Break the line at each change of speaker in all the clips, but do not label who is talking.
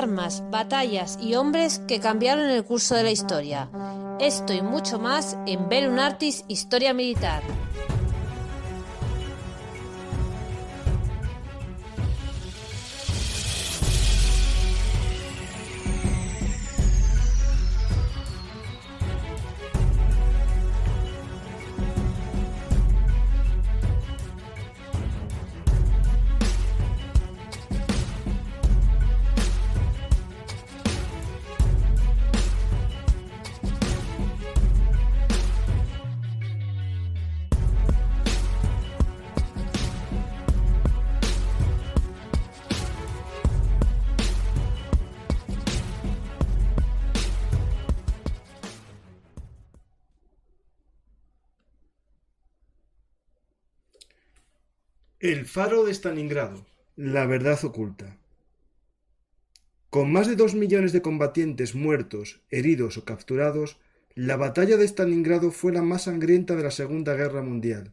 armas, batallas y hombres que cambiaron el curso de la historia. Esto y mucho más en BELLUMARTIS Historia Militar.
El faro de Stalingrado, la verdad oculta. Con más de 2 millones de combatientes muertos, heridos o capturados, la batalla de Stalingrado fue la más sangrienta de la Segunda Guerra Mundial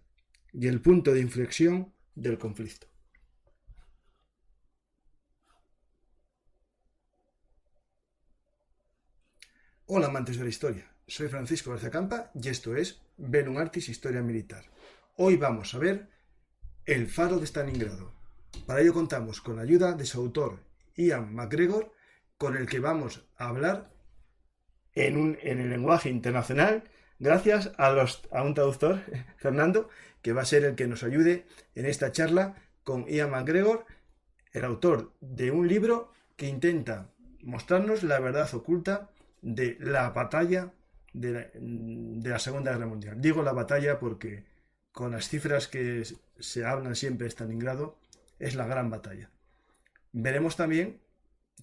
y el punto de inflexión del conflicto. Hola amantes de la historia, soy Francisco García Campa y esto es BELLUMARTIS Historia Militar. Hoy vamos a ver El faro de Stalingrado. Para ello contamos con la ayuda de su autor, Iain MacGregor, con el que vamos a hablar en el lenguaje internacional, gracias a un traductor, Fernando, que va a ser el que nos ayude en esta charla con Iain MacGregor, el autor de un libro que intenta mostrarnos la verdad oculta de la batalla de la Segunda Guerra Mundial. Digo la batalla porque con las cifras que se hablan siempre de Stalingrado, es la gran batalla. Veremos también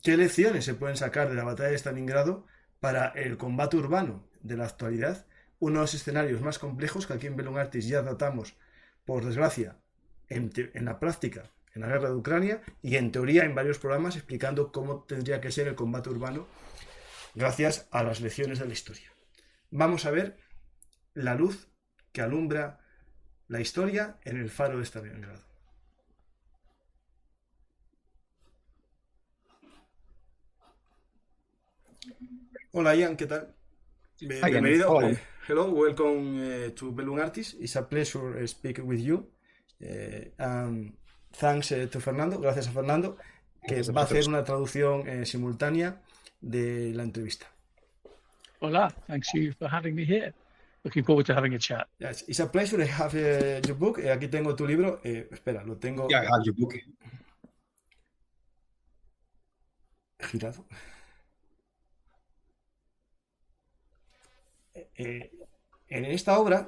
qué lecciones se pueden sacar de la batalla de Stalingrado para el combate urbano de la actualidad, uno de los escenarios más complejos que aquí en BELLUMARTIS ya tratamos, por desgracia, en la práctica, en la guerra de Ucrania, y en teoría en varios programas explicando cómo tendría que ser el combate urbano gracias a las lecciones de la historia. Vamos a ver la luz que alumbra la historia en el faro de Stalingrado. Hola Ian, ¿qué tal? Bienvenido. Hello, welcome to BELLUMARTIS. It's a pleasure speaking with you. Thanks to Fernando, gracias a Fernando, que va a hacer una traducción simultánea de la entrevista.
Hola, thanks you for having me here. Looking forward to having a chat.
Yes, it's a pleasure to have your book. Aquí tengo tu libro. Espera, lo tengo.
Yeah, I have your book.
Girado. En esta obra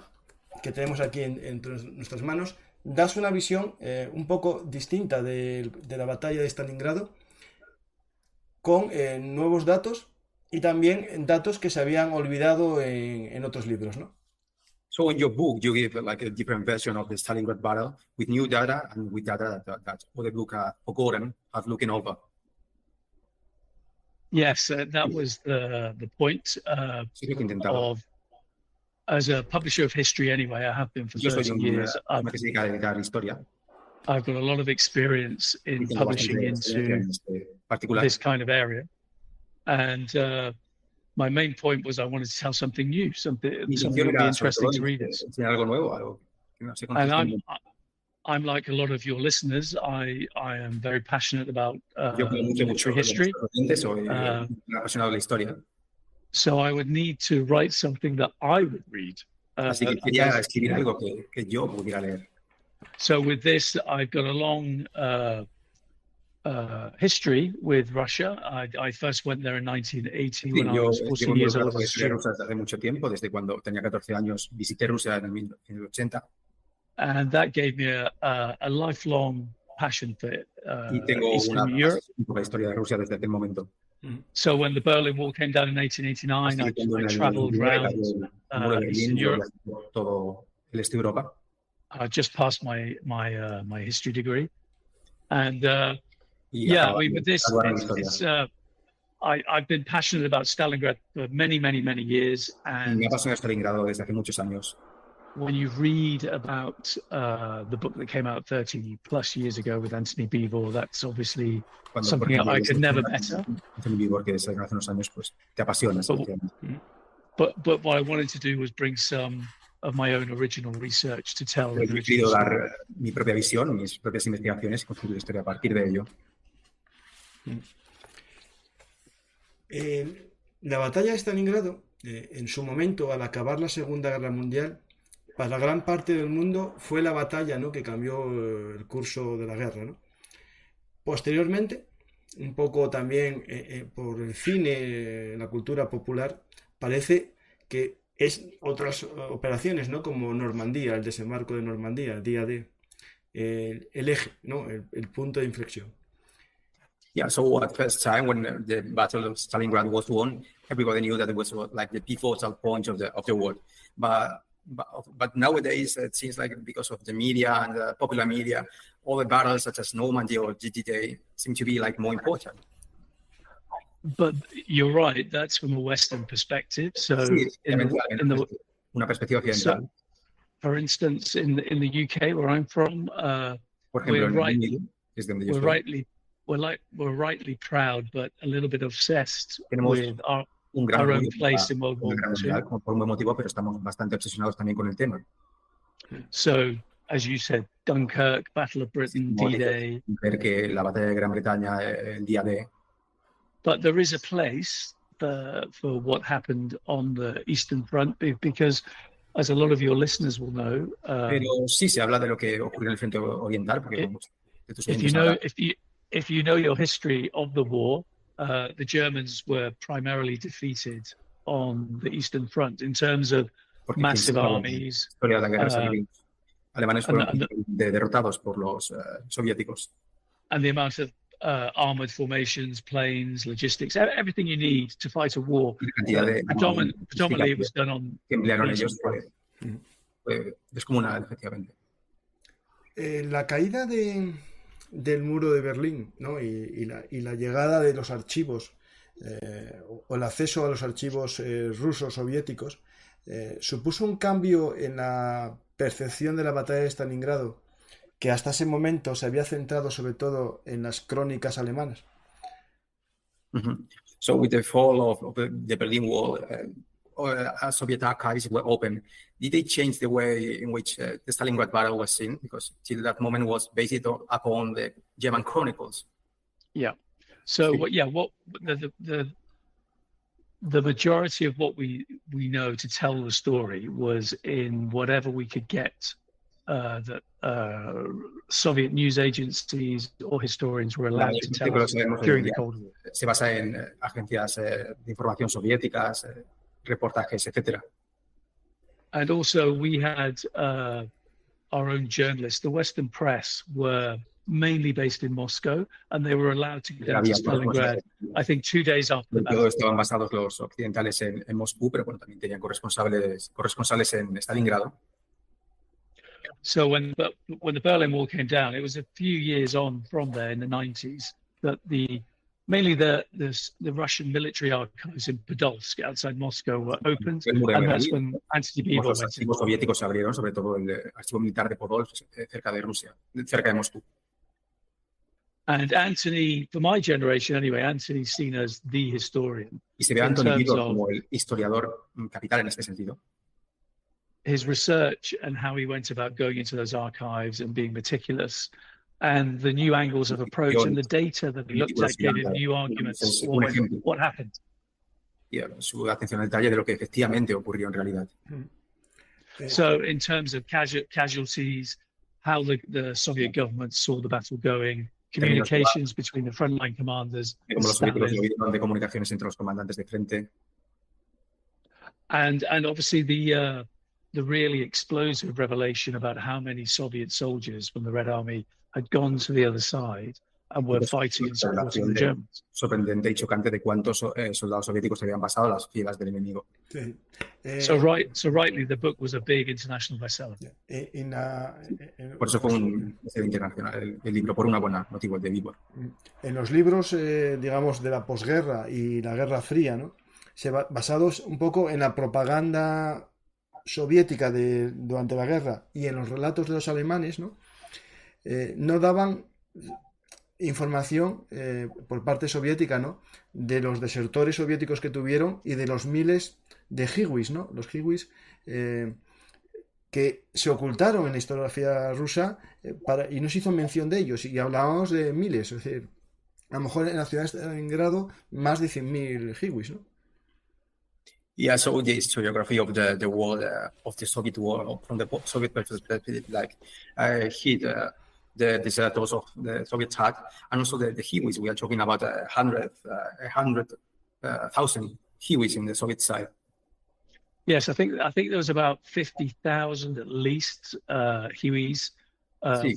que tenemos aquí entre nuestras manos, das una visión un poco distinta de la batalla de Stalingrado, con nuevos datos y también datos que se habían olvidado en otros libros, ¿no?
So in your book, you give like a different version of the Stalingrad battle with new data and with data that other book forgotten have looking over.
Yes, that was the point of, as a publisher of history anyway, I have been for 30 years. I've got a lot of experience in publishing into this kind of area. And my main point was I wanted to tell something new, something that would be interesting to readers. And I'm like a lot of your listeners. I am very passionate about military history. So I would need to write something that I would read. So with this, I've got a long history with Russia. I first went there in 1980 when I was 14 years old.
Hace mucho tiempo, desde cuando tenía 14 años, visité Rusia en 1980.
And that gave me a lifelong passion for Eastern Europe.
Historia de Rusia desde aquel momento.
So when the Berlin Wall came down in 1989, I traveled around Eastern Europe.
Todo el este de Europa.
I just passed my history degree, and yeah, I mean, with this, I've been passionate about Stalingrad for many years, and
me apasiona Stalingrado desde hace muchos años.
when you read about the book that came out 30 plus years ago with Anthony Beevor, that's obviously something I could never better.
Anthony Beevor, que desde hace unos años, pues te apasiona.
But what I wanted to do was bring some of my own original research to tell.
He querido dar mi propia visión, mis propias investigaciones y construir la historia a partir de ello.
La batalla de Stalingrado, en su momento, al acabar la Segunda Guerra Mundial, para gran parte del mundo fue la batalla, ¿no?, que cambió el curso de la guerra, ¿no? Posteriormente, un poco también por el cine, la cultura popular, parece que es otras operaciones, ¿no?, como Normandía, el desembarco de Normandía, el día D, el eje, ¿no?, el punto de inflexión.
Yeah, so at first time when the Battle of Stalingrad was won, everybody knew that it was like the pivotal point of the war. But nowadays it seems like because of the media and the popular media, all the battles such as Normandy or D-Day seem to be like more important.
But you're right, that's from a Western perspective. So
Sí, una perspectiva occidental.
So, for instance, in the UK where I'm from,
Por ejemplo,
we're rightly proud, but a little bit obsessed
Tenemos
with our own place in World War II.
Por un buen motivo, pero estamos bastante obsesionados también con el tema.
So, as you said, Dunkirk, Battle of Britain, D-Day.
Ver que la batalla de Gran Bretaña, el día D.
But there is a place for what happened on the Eastern Front, because, as a lot of your listeners will know,
pero sí se habla de lo que ocurrió en el frente oriental, porque
if you know your history of the war, the Germans were primarily defeated on the Eastern Front in terms of massive armies.
Historia de la guerra civil. Alemanes fueron derrotados por los soviéticos.
And the amount of armored formations, planes, logistics, everything you need to fight a war. Predominantly it was done on.
Que emplearon ellos fue descomunal, efectivamente.
La caída del muro de Berlín, ¿no?, y la llegada de los archivos o el acceso a los archivos rusos soviéticos supuso un cambio en la percepción de la batalla de Stalingrado, que hasta ese momento se había centrado sobre todo en las crónicas alemanas.
So with the fall of the Berlin Wall, Soviet archives were open. Did they change the way in which the Stalingrad battle was seen? Because till that moment was based upon the German chronicles.
Yeah. So what the majority of what we know to tell the story was in whatever we could get that Soviet news agencies or historians were allowed to tell us during the Cold War.
Se basa en agencias de información soviéticas, reportajes, etc.
And also we had our own journalists. The Western press were mainly based in Moscow, and they were allowed to go down to Stalingrad, I think 2 days after the battle.
Estaban basados los occidentales en Moscú, pero bueno, también tenían corresponsales en Stalingrado.
So when the Berlin Wall came down, it was a few years on from there in the 90s that mainly the Russian military archives in Podolsk outside Moscow were opened, and that's when Anthony Beevor
los archivos soviéticos se abrieron, sobre todo el archivo militar de Podolsk, cerca de Rusia, cerca de Moscú.
And Anthony, for my generation anyway, Anthony's seen as the historian.
Y se ve a Anthony Beevor como el historiador capital en este sentido.
His research and how he went about going into those archives and being meticulous, and the new angles of approach and the data that he looked at gave him new arguments for what happened.
Yeah, su atención al detalle de lo que efectivamente ocurrió en realidad.
So in terms of casualties, how the Soviet government saw the battle going, communications between the frontline commanders,
como los soviéticos de comunicaciones entre los comandantes de frente,
and obviously the really explosive revelation about how many Soviet soldiers from the Red Army had gone to the other side and were fighting and supporting the Germans.
Sorprendente y chocante de cuántos soldados soviéticos se habían pasado a las filas del enemigo.
Sí.
So rightly, the book was a big international bestseller.
Por
eso fue un bestseller internacional el libro, por un buen motivo, el de Beevor.
En los libros, digamos, de la posguerra y la Guerra Fría, ¿no?, basados un poco en la propaganda soviética durante la guerra y en los relatos de los alemanes, ¿no? No daban información por parte soviética, ¿no? De los desertores soviéticos que tuvieron y de los miles de hiwis, ¿no? Los hiwis que se ocultaron en la historiografía rusa y no se hizo mención de ellos, y hablábamos de miles, es decir, a lo mejor en la ciudad de Stalingrado más de 100.000 hiwis, ¿no?
Yeah, so the historiography of the war, of the Soviet war, from the Soviet perspective, like hit the deserters of the Soviet attack, and also the hiwis. We are talking about 100,000 hiwis in the Soviet side.
Yes, I think there was about 50,000 at least hiwis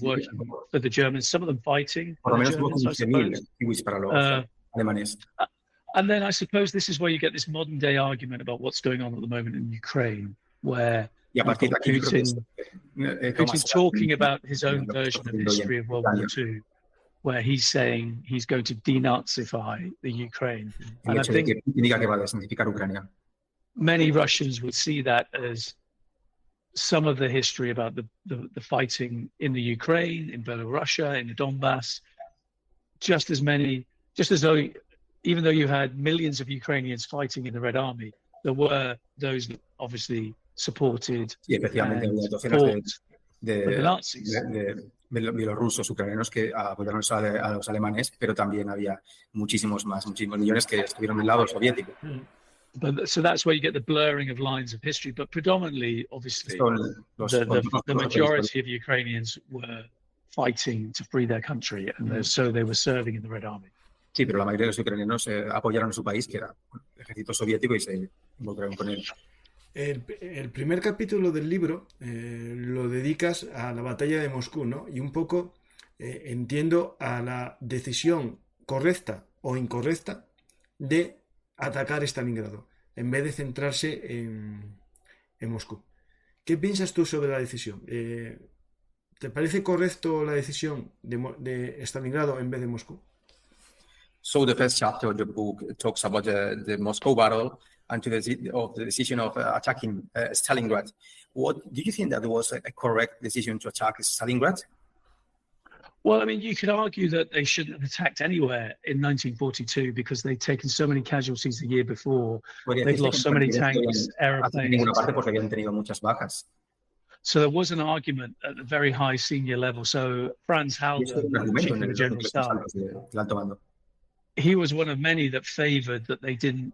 working for the Germans. Some of them fighting.
Por lo menos hubo 15.000 hiwis para los alemanes.
And then I suppose this is where you get this modern day argument about what's going on at the moment in Ukraine, where Putin's talking about his own version of history of World War II, where he's saying he's going to denazify the Ukraine. And I think many Russians would see that as some of the history about the fighting in the Ukraine, in Belarus, in the Donbass, just as though, even though you had millions of Ukrainians fighting in the Red Army, there were those that obviously supported the Nazis.
Bielorrusos, ucranianos que apoyaron a los alemanes, pero también había muchísimos millones que estuvieron del lado soviético.
But so that's where you get the blurring of lines of history. But predominantly, obviously, the majority of Ukrainians were fighting to free their country, and so they were serving in the Red Army.
Sí, pero la mayoría de los ucranianos apoyaron a su país, que era el ejército soviético, y se involucraron con él.
El primer capítulo del libro lo dedicas a la batalla de Moscú, ¿no? Y un poco, entiendo, a la decisión correcta o incorrecta de atacar Stalingrado, en vez de centrarse en Moscú. ¿Qué piensas tú sobre la decisión? ¿Te parece correcto la decisión de Stalingrado en vez de Moscú?
So the first chapter of the book talks about the Moscow battle and the decision of attacking Stalingrad. What do you think that was a correct decision to attack Stalingrad?
Well, I mean, you could argue that they shouldn't have attacked anywhere in 1942 because they'd taken so many casualties the year before. They'd lost so many tanks, airplanes. So there was an argument at a very high senior level. So Franz Halder, chief of the General Staff, he was one of many that favored that they didn't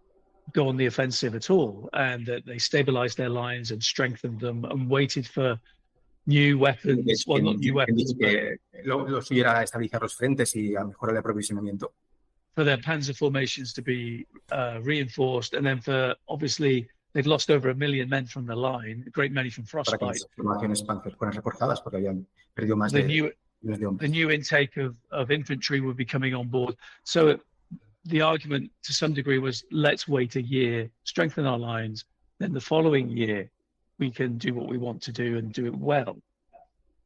go on the offensive at all, and that they stabilized their lines and strengthened them and waited for new weapons. Well, not new weapons, but for their panzer formations to be reinforced, and then for, obviously, they've lost over 1 million men from the line, a great many from frostbite. The new intake of infantry would be coming on board. So the argument to some degree was, let's wait a year, strengthen our lines, then the following year we can do what we want to do and do it well.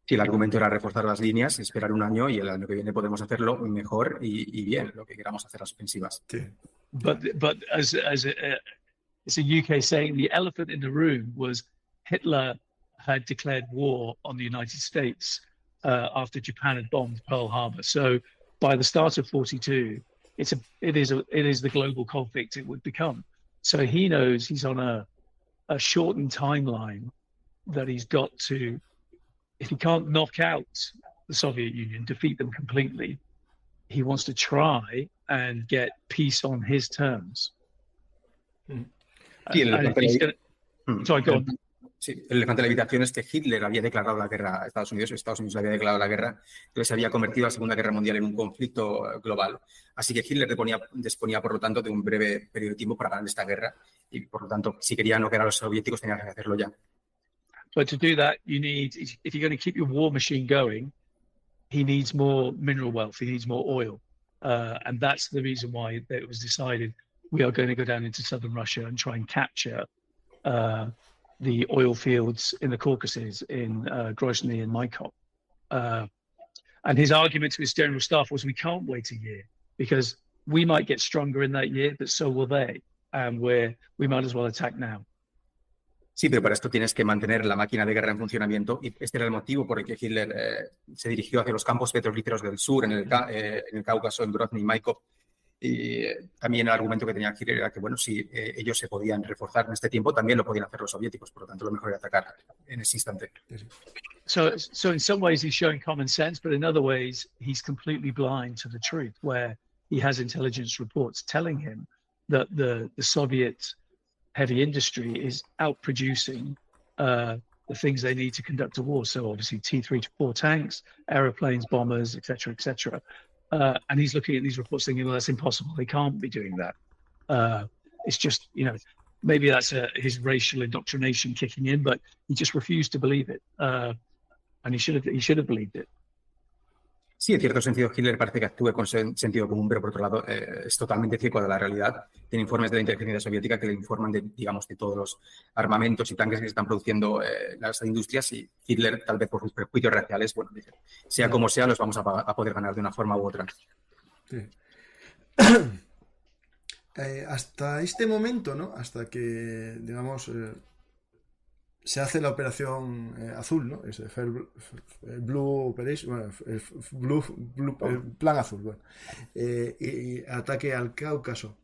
Sí, el argumento era reforzar las líneas, esperar un año, y el año que viene podemos hacerlo mejor y bien, lo que queramos hacer las ofensivas.
Sí.
But as it's a UK saying, the elephant in the room was Hitler had declared war on the United States after Japan had bombed Pearl Harbor. So by the start of 42, it is the global conflict it would become. So he knows he's on a shortened timeline that he's got to, if he can't knock out the Soviet Union, defeat them completely, he wants to try and get peace on his terms.
Sí, sorry, go on. Sí, el elefante de la habitación es que Hitler había declarado la guerra a Estados Unidos le había declarado la guerra, entonces se había convertido la Segunda Guerra Mundial en un conflicto global. Así que Hitler disponía, por lo tanto, de un breve periodo de tiempo para ganar esta guerra, y por lo tanto, si quería no quedar a los soviéticos, tenía que hacerlo ya.
But to do that, you need, if you're going to keep your war machine going, he needs more mineral wealth, he needs more oil. And that's the reason why it was decided we are going to go down into southern Russia and try and capture the oil fields in the Caucasus, in Grozny and Maikop. And his argument to his general staff was, we can't wait a year because we might get stronger in that year, but so will they. And we might as well attack now.
Sí, pero para esto tienes que mantener la máquina de guerra en funcionamiento y este era el motivo por el que Hitler se dirigió hacia los campos petrolíferos del sur, en el Cáucaso, en Grozny y Maikop. Y también el argumento que tenía Hitler era que, bueno, si ellos se podían reforzar en este tiempo, también lo podían hacer los soviéticos, por lo tanto lo mejor era atacar en ese instante.
So in some ways he's showing common sense, but in other ways he's completely blind to the truth, where he has intelligence reports telling him that the Soviet heavy industry is outproducing the things they need to conduct a war. So obviously T-34 tanks, aeroplanes, bombers, etc., etc. And he's looking at these reports thinking, well, that's impossible. They can't be doing that. It's just, you know, maybe that's his racial indoctrination kicking in, but he just refused to believe it. And he should have believed it.
Sí, en cierto sentido, Hitler parece que actúe con sentido común, pero por otro lado es totalmente ciego de la realidad. Tiene informes de la inteligencia soviética que le informan de, digamos, de todos los armamentos y tanques que se están produciendo las industrias y Hitler, tal vez por sus prejuicios raciales, bueno, dice, sea como sea, los vamos a poder ganar de una forma u otra.
Sí. Hasta este momento, ¿no? Hasta que, digamos, se hace la operación azul, ¿no? Es el Blue Operation, bueno, el plan azul, bueno, y ataque al Cáucaso.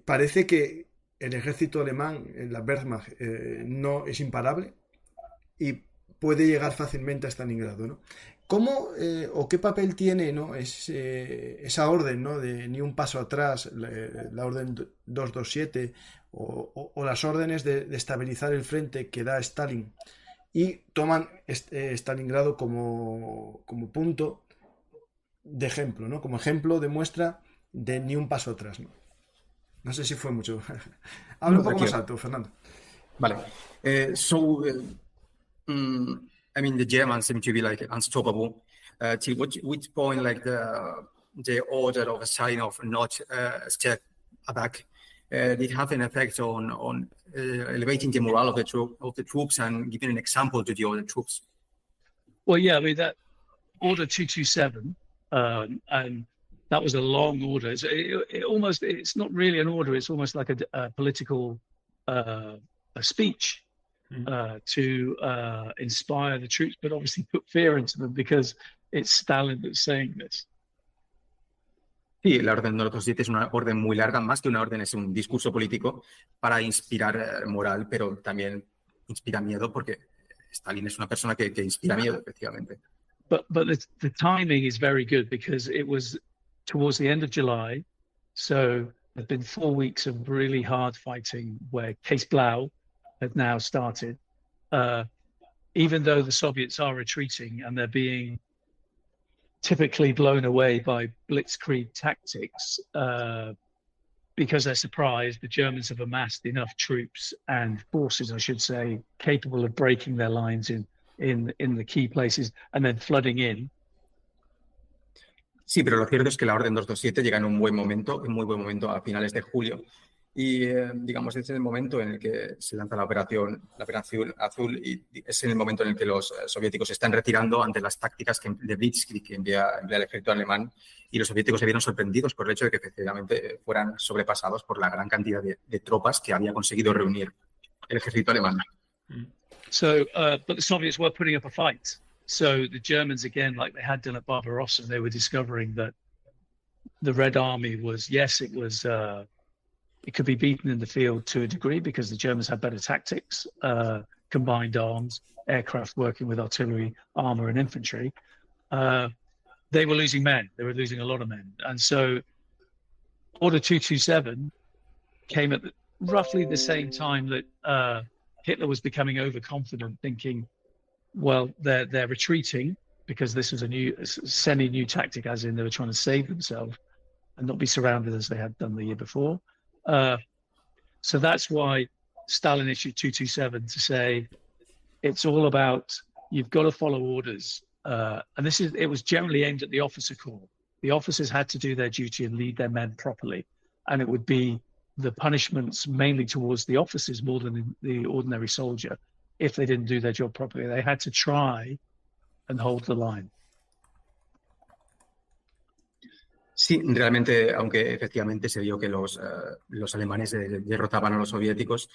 Parece que el ejército alemán, la Wehrmacht, no es imparable y puede llegar fácilmente a Stalingrado, ¿no? ¿Cómo o qué papel tiene, ¿no? Esa orden, ¿no? De ni un paso atrás, la orden 227 o las órdenes de estabilizar el frente que da Stalin y toman Stalingrado como punto de ejemplo, ¿no? Como ejemplo de muestra de ni un paso atrás, ¿no? No sé si fue mucho. Habla un poco más alto, Fernando.
Vale. I mean, the Germans seem to be like unstoppable. To which point, like the order of a sign of not step back, did have an effect on elevating the morale of the troops and giving an example to the other troops.
Well, yeah, I mean that Order 227, and that was a long order. It's not really an order. It's almost like a political a speech. To inspire the troops, but obviously put fear into them because it's Stalin that's saying this.
Sí, la orden 227 es una orden muy larga, más que una orden, es un discurso político para inspirar moral, pero también inspira miedo porque Stalin es una persona que inspira miedo, efectivamente.
But the timing is very good because it was towards the end of July, so there've been 4 weeks of really hard fighting where Case Blau had now started, even though the Soviets are retreating and they're being typically blown away by blitzkrieg tactics, because they're surprised, the Germans have amassed enough troops and forces, I should say, capable of breaking their lines in the key places and then flooding in.
Sí, pero lo cierto es que la Orden 227 llega en un muy buen momento a finales de julio. Y, digamos, es el momento en el que se lanza la operación azul y es en el momento en el que los soviéticos se están retirando ante las tácticas de blitzkrieg que envía el ejército alemán y los soviéticos se vieron sorprendidos por el hecho de que efectivamente fueran sobrepasados por la gran cantidad de tropas que había conseguido reunir el ejército alemán.
So, but the Soviets were putting up a fight. So the Germans, again, like they had done at Barbarossa, they were discovering that the Red Army was, yes, it could be beaten in the field to a degree because the Germans had better tactics, combined arms, aircraft working with artillery, armor, and infantry. They were losing men. They were losing a lot of men. And so Order 227 came at roughly the same time that Hitler was becoming overconfident, thinking, well, they're retreating because this was a semi-new tactic, as in they were trying to save themselves and not be surrounded as they had done the year before. So that's why Stalin issued 227 to say it's all about you've got to follow orders. And it was generally aimed at the officer corps. The officers had to do their duty and lead their men properly. And it would be the punishments mainly towards the officers more than the ordinary soldier if they didn't do their job properly. They had to try and hold the line.
Sí, realmente, aunque efectivamente se vio que los alemanes derrotaban a los soviéticos,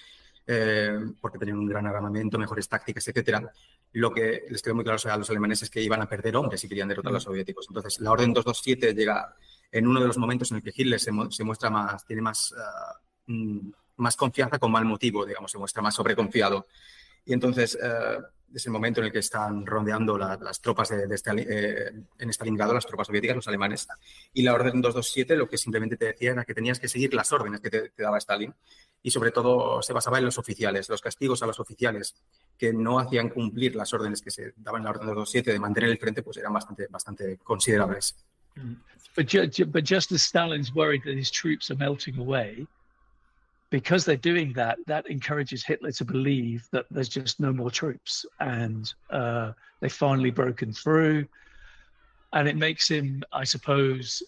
porque tenían un gran armamento, mejores tácticas, etcétera. Lo que les quedó muy claro a los alemanes es que iban a perder hombres si querían derrotar a los soviéticos. Entonces, la Orden 227 llega en uno de los momentos en el que Hitler se muestra más, tiene más confianza con mal motivo, digamos, se muestra más sobreconfiado. Y entonces, es el momento en el que están rondeando las tropas en Stalingrado, las tropas soviéticas, los alemanes. Y la Orden 227 lo que simplemente te decía era que tenías que seguir las órdenes que te daba Stalin. Y sobre todo se basaba en los oficiales, los castigos a los oficiales que no hacían cumplir las órdenes que se daban en la Orden 227 de mantener el frente, pues eran bastante considerables.
But just as Stalin's worried that his troops are melting away, because they're doing that, that encourages Hitler to believe that there's just no more troops, and they've finally broken through, and it makes him, I suppose,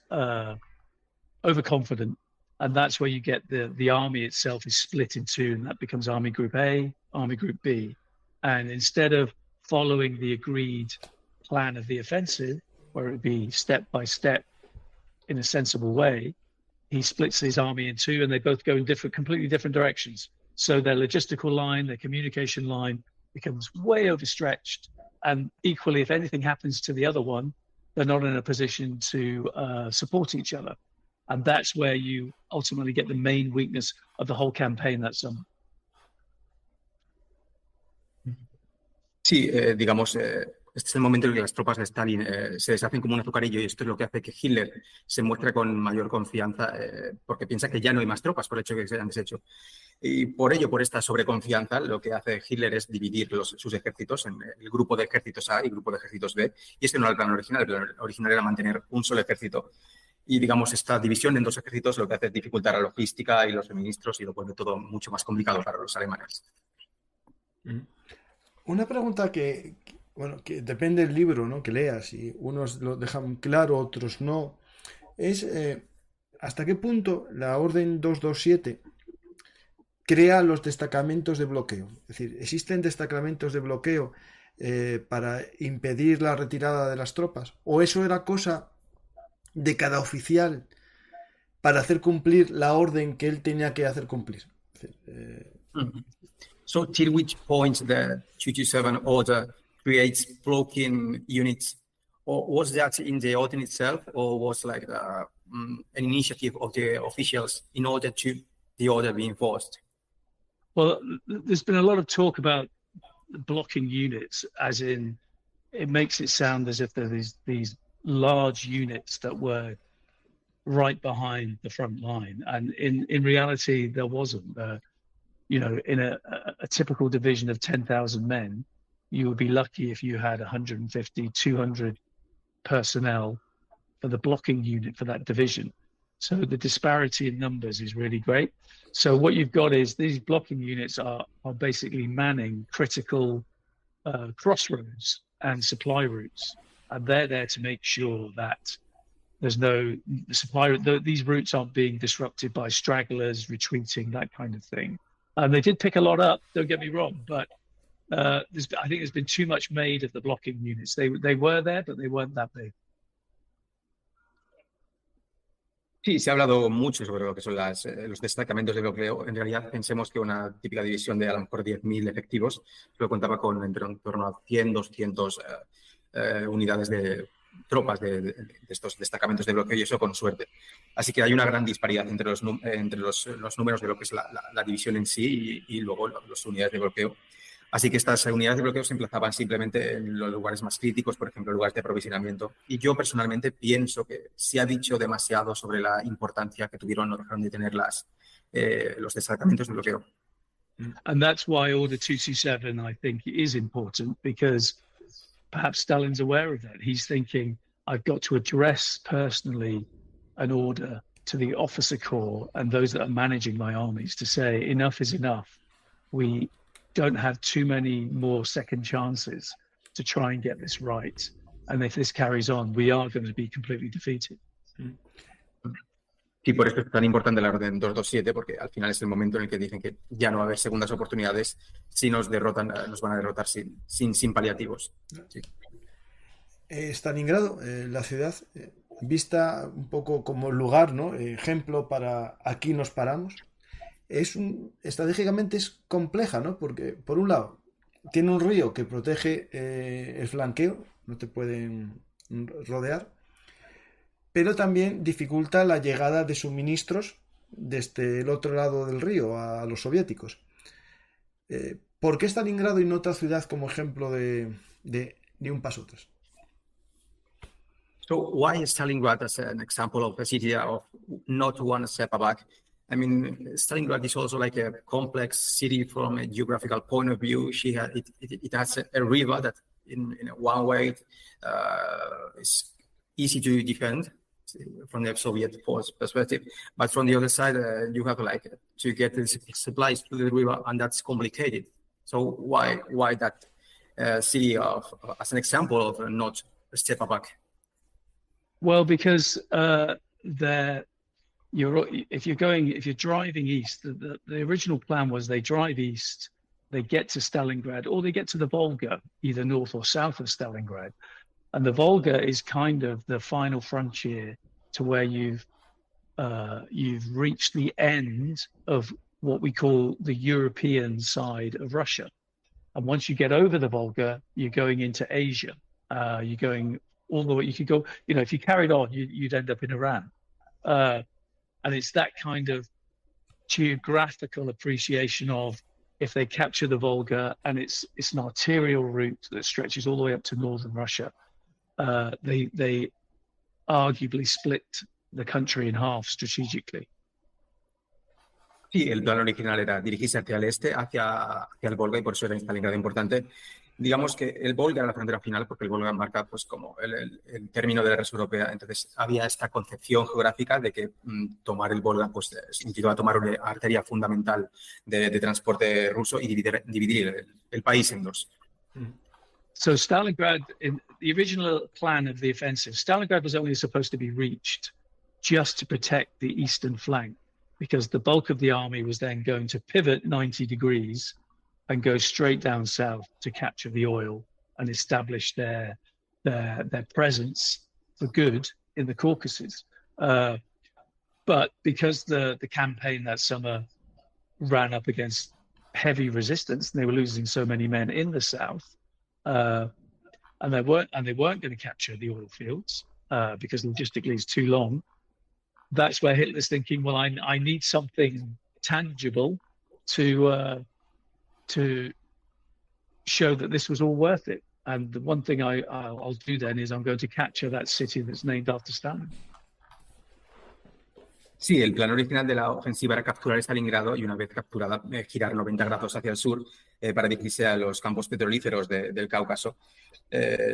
overconfident, and that's where you get the army itself is split in two, and that becomes Army Group A, Army Group B, and instead of following the agreed plan of the offensive, where it would be step by step in a sensible way, he splits his army in two, and they both go in completely different directions. So their logistical line, their communication line becomes way overstretched. And equally, if anything happens to the other one, they're not in a position to support each other. And that's where you ultimately get the main weakness of the whole campaign that summer.
Sí, digamos, este es el momento en el que las tropas de Stalin se deshacen como un azucarillo, y esto es lo que hace que Hitler se muestre con mayor confianza, porque piensa que ya no hay más tropas por el hecho de que se hayan deshecho. Y por ello, por esta sobreconfianza, lo que hace Hitler es dividir sus ejércitos en el grupo de ejércitos A y el grupo de ejércitos B. Y este no era el plan original. El plan original era mantener un solo ejército. Y, digamos, esta división en dos ejércitos lo que hace es dificultar la logística y los suministros, y lo pone todo mucho más complicado para los alemanes.
Una pregunta que depende del libro, ¿no?, que leas, y unos lo dejan claro, otros no, es hasta qué punto la Orden 227 crea los destacamentos de bloqueo. Es decir, ¿existen destacamentos de bloqueo para impedir la retirada de las tropas? ¿O eso era cosa de cada oficial para hacer cumplir la orden que él tenía que hacer cumplir? Es decir,
So, till which point the 227 order creates blocking units, or was that in the order itself, or was like an initiative of the officials in order to the order be enforced?
Well, there's been a lot of talk about blocking units, as in it makes it sound as if there are these large units that were right behind the front line, and in reality there wasn't. You know, in a typical division of 10,000 men, you would be lucky if you had 150, 200 personnel for the blocking unit for that division. So the disparity in numbers is really great. So what you've got is these blocking units are basically manning critical crossroads and supply routes. And they're there to make sure that there's no these routes aren't being disrupted by stragglers, retreating, that kind of thing. And they did pick a lot up, don't get me wrong, but I think there's been too much made of the blocking units. They were there, but they weren't that big.
Sí, se ha hablado mucho sobre lo que son los destacamentos de bloqueo. En realidad, pensemos que una típica división de a lo mejor 10.000 efectivos lo contaba con en torno a 100, 200 unidades de tropas de estos destacamentos de bloqueo, y eso con suerte. Así que hay una gran disparidad entre los números de lo que es la división en sí y luego las unidades de bloqueo. Así que estas unidades de bloqueo se emplazaban simplemente en los lugares más críticos, por ejemplo, lugares de aprovisionamiento. Y yo personalmente pienso que se ha dicho demasiado sobre la importancia que tuvieron o dejaron de tener los destacamentos de bloqueo.
And that's why Order 227, I think, is important, because perhaps Stalin's aware of that. He's thinking, I've got to address personally an order to the officer corps and those that are managing my armies to say, enough is enough. We don't have too many more second chances to try and get this right. And if this carries on, we are going to be completely defeated.
Y por eso es tan importante la Orden 227, porque al final es el momento en el que dicen que ya no va a haber segundas oportunidades. Si nos derrotan, nos van a derrotar sin paliativos. Sí.
Stalingrado, la ciudad, vista un poco como lugar, ¿no?, ejemplo para aquí nos paramos. Estratégicamente es compleja, ¿no? Porque, por un lado, tiene un río que protege el flanqueo, no te pueden rodear, pero también dificulta la llegada de suministros desde el otro lado del río a los soviéticos. ¿Por qué Stalingrado y no otra ciudad como ejemplo de un paso atrás?
So why is Stalingrad as an example of a city of not one step back? I mean, Stalingrad is also like a complex city from a geographical point of view. It has a river that in one way is easy to defend from the Soviet force perspective, but from the other side, you have like to get the supplies to the river, and that's complicated. So why that city as an example of not a step back?
Well, because if you're driving east, the original plan was they drive east, they get to Stalingrad, or they get to the Volga, either north or south of Stalingrad. And the Volga is kind of the final frontier to where you've reached the end of what we call the European side of Russia. And once you get over the Volga, you're going into Asia. You're going all the way. You could go, if you carried on, you'd end up in Iran. And it's that kind of geographical appreciation of if they capture the Volga, and it's an arterial route that stretches all the way up to northern Russia. They arguably split the country in half strategically.
Sí, el plan original era dirigirse hacia el este, hacia el Volga, y por eso era Stalingrado importante. Digamos que el Volga era la frontera final, porque el Volga marca pues como el término de la red europea. Entonces había esta concepción geográfica de que tomar el Volga pues significaba tomar una arteria fundamental de transporte ruso y dividir el país en dos.
So Stalingrad, in the original plan of the offensive, Stalingrad was only supposed to be reached just to protect the eastern flank, because the bulk of the army was then going to pivot 90 degrees and go straight down south to capture the oil and establish their presence for good in the Caucasus. But because the campaign that summer ran up against heavy resistance, and they were losing so many men in the south, and they weren't going to capture the oil fields because logistically it's too long. That's where Hitler's thinking, well, I need something tangible to show that this was all worth it. And the one thing I'll do then is I'm going to capture that city that's named after Stalin.
Sí, el plan original de la ofensiva era capturar Stalingrado y una vez capturada girar 90 grados hacia el sur para dirigirse a los campos petrolíferos del Cáucaso.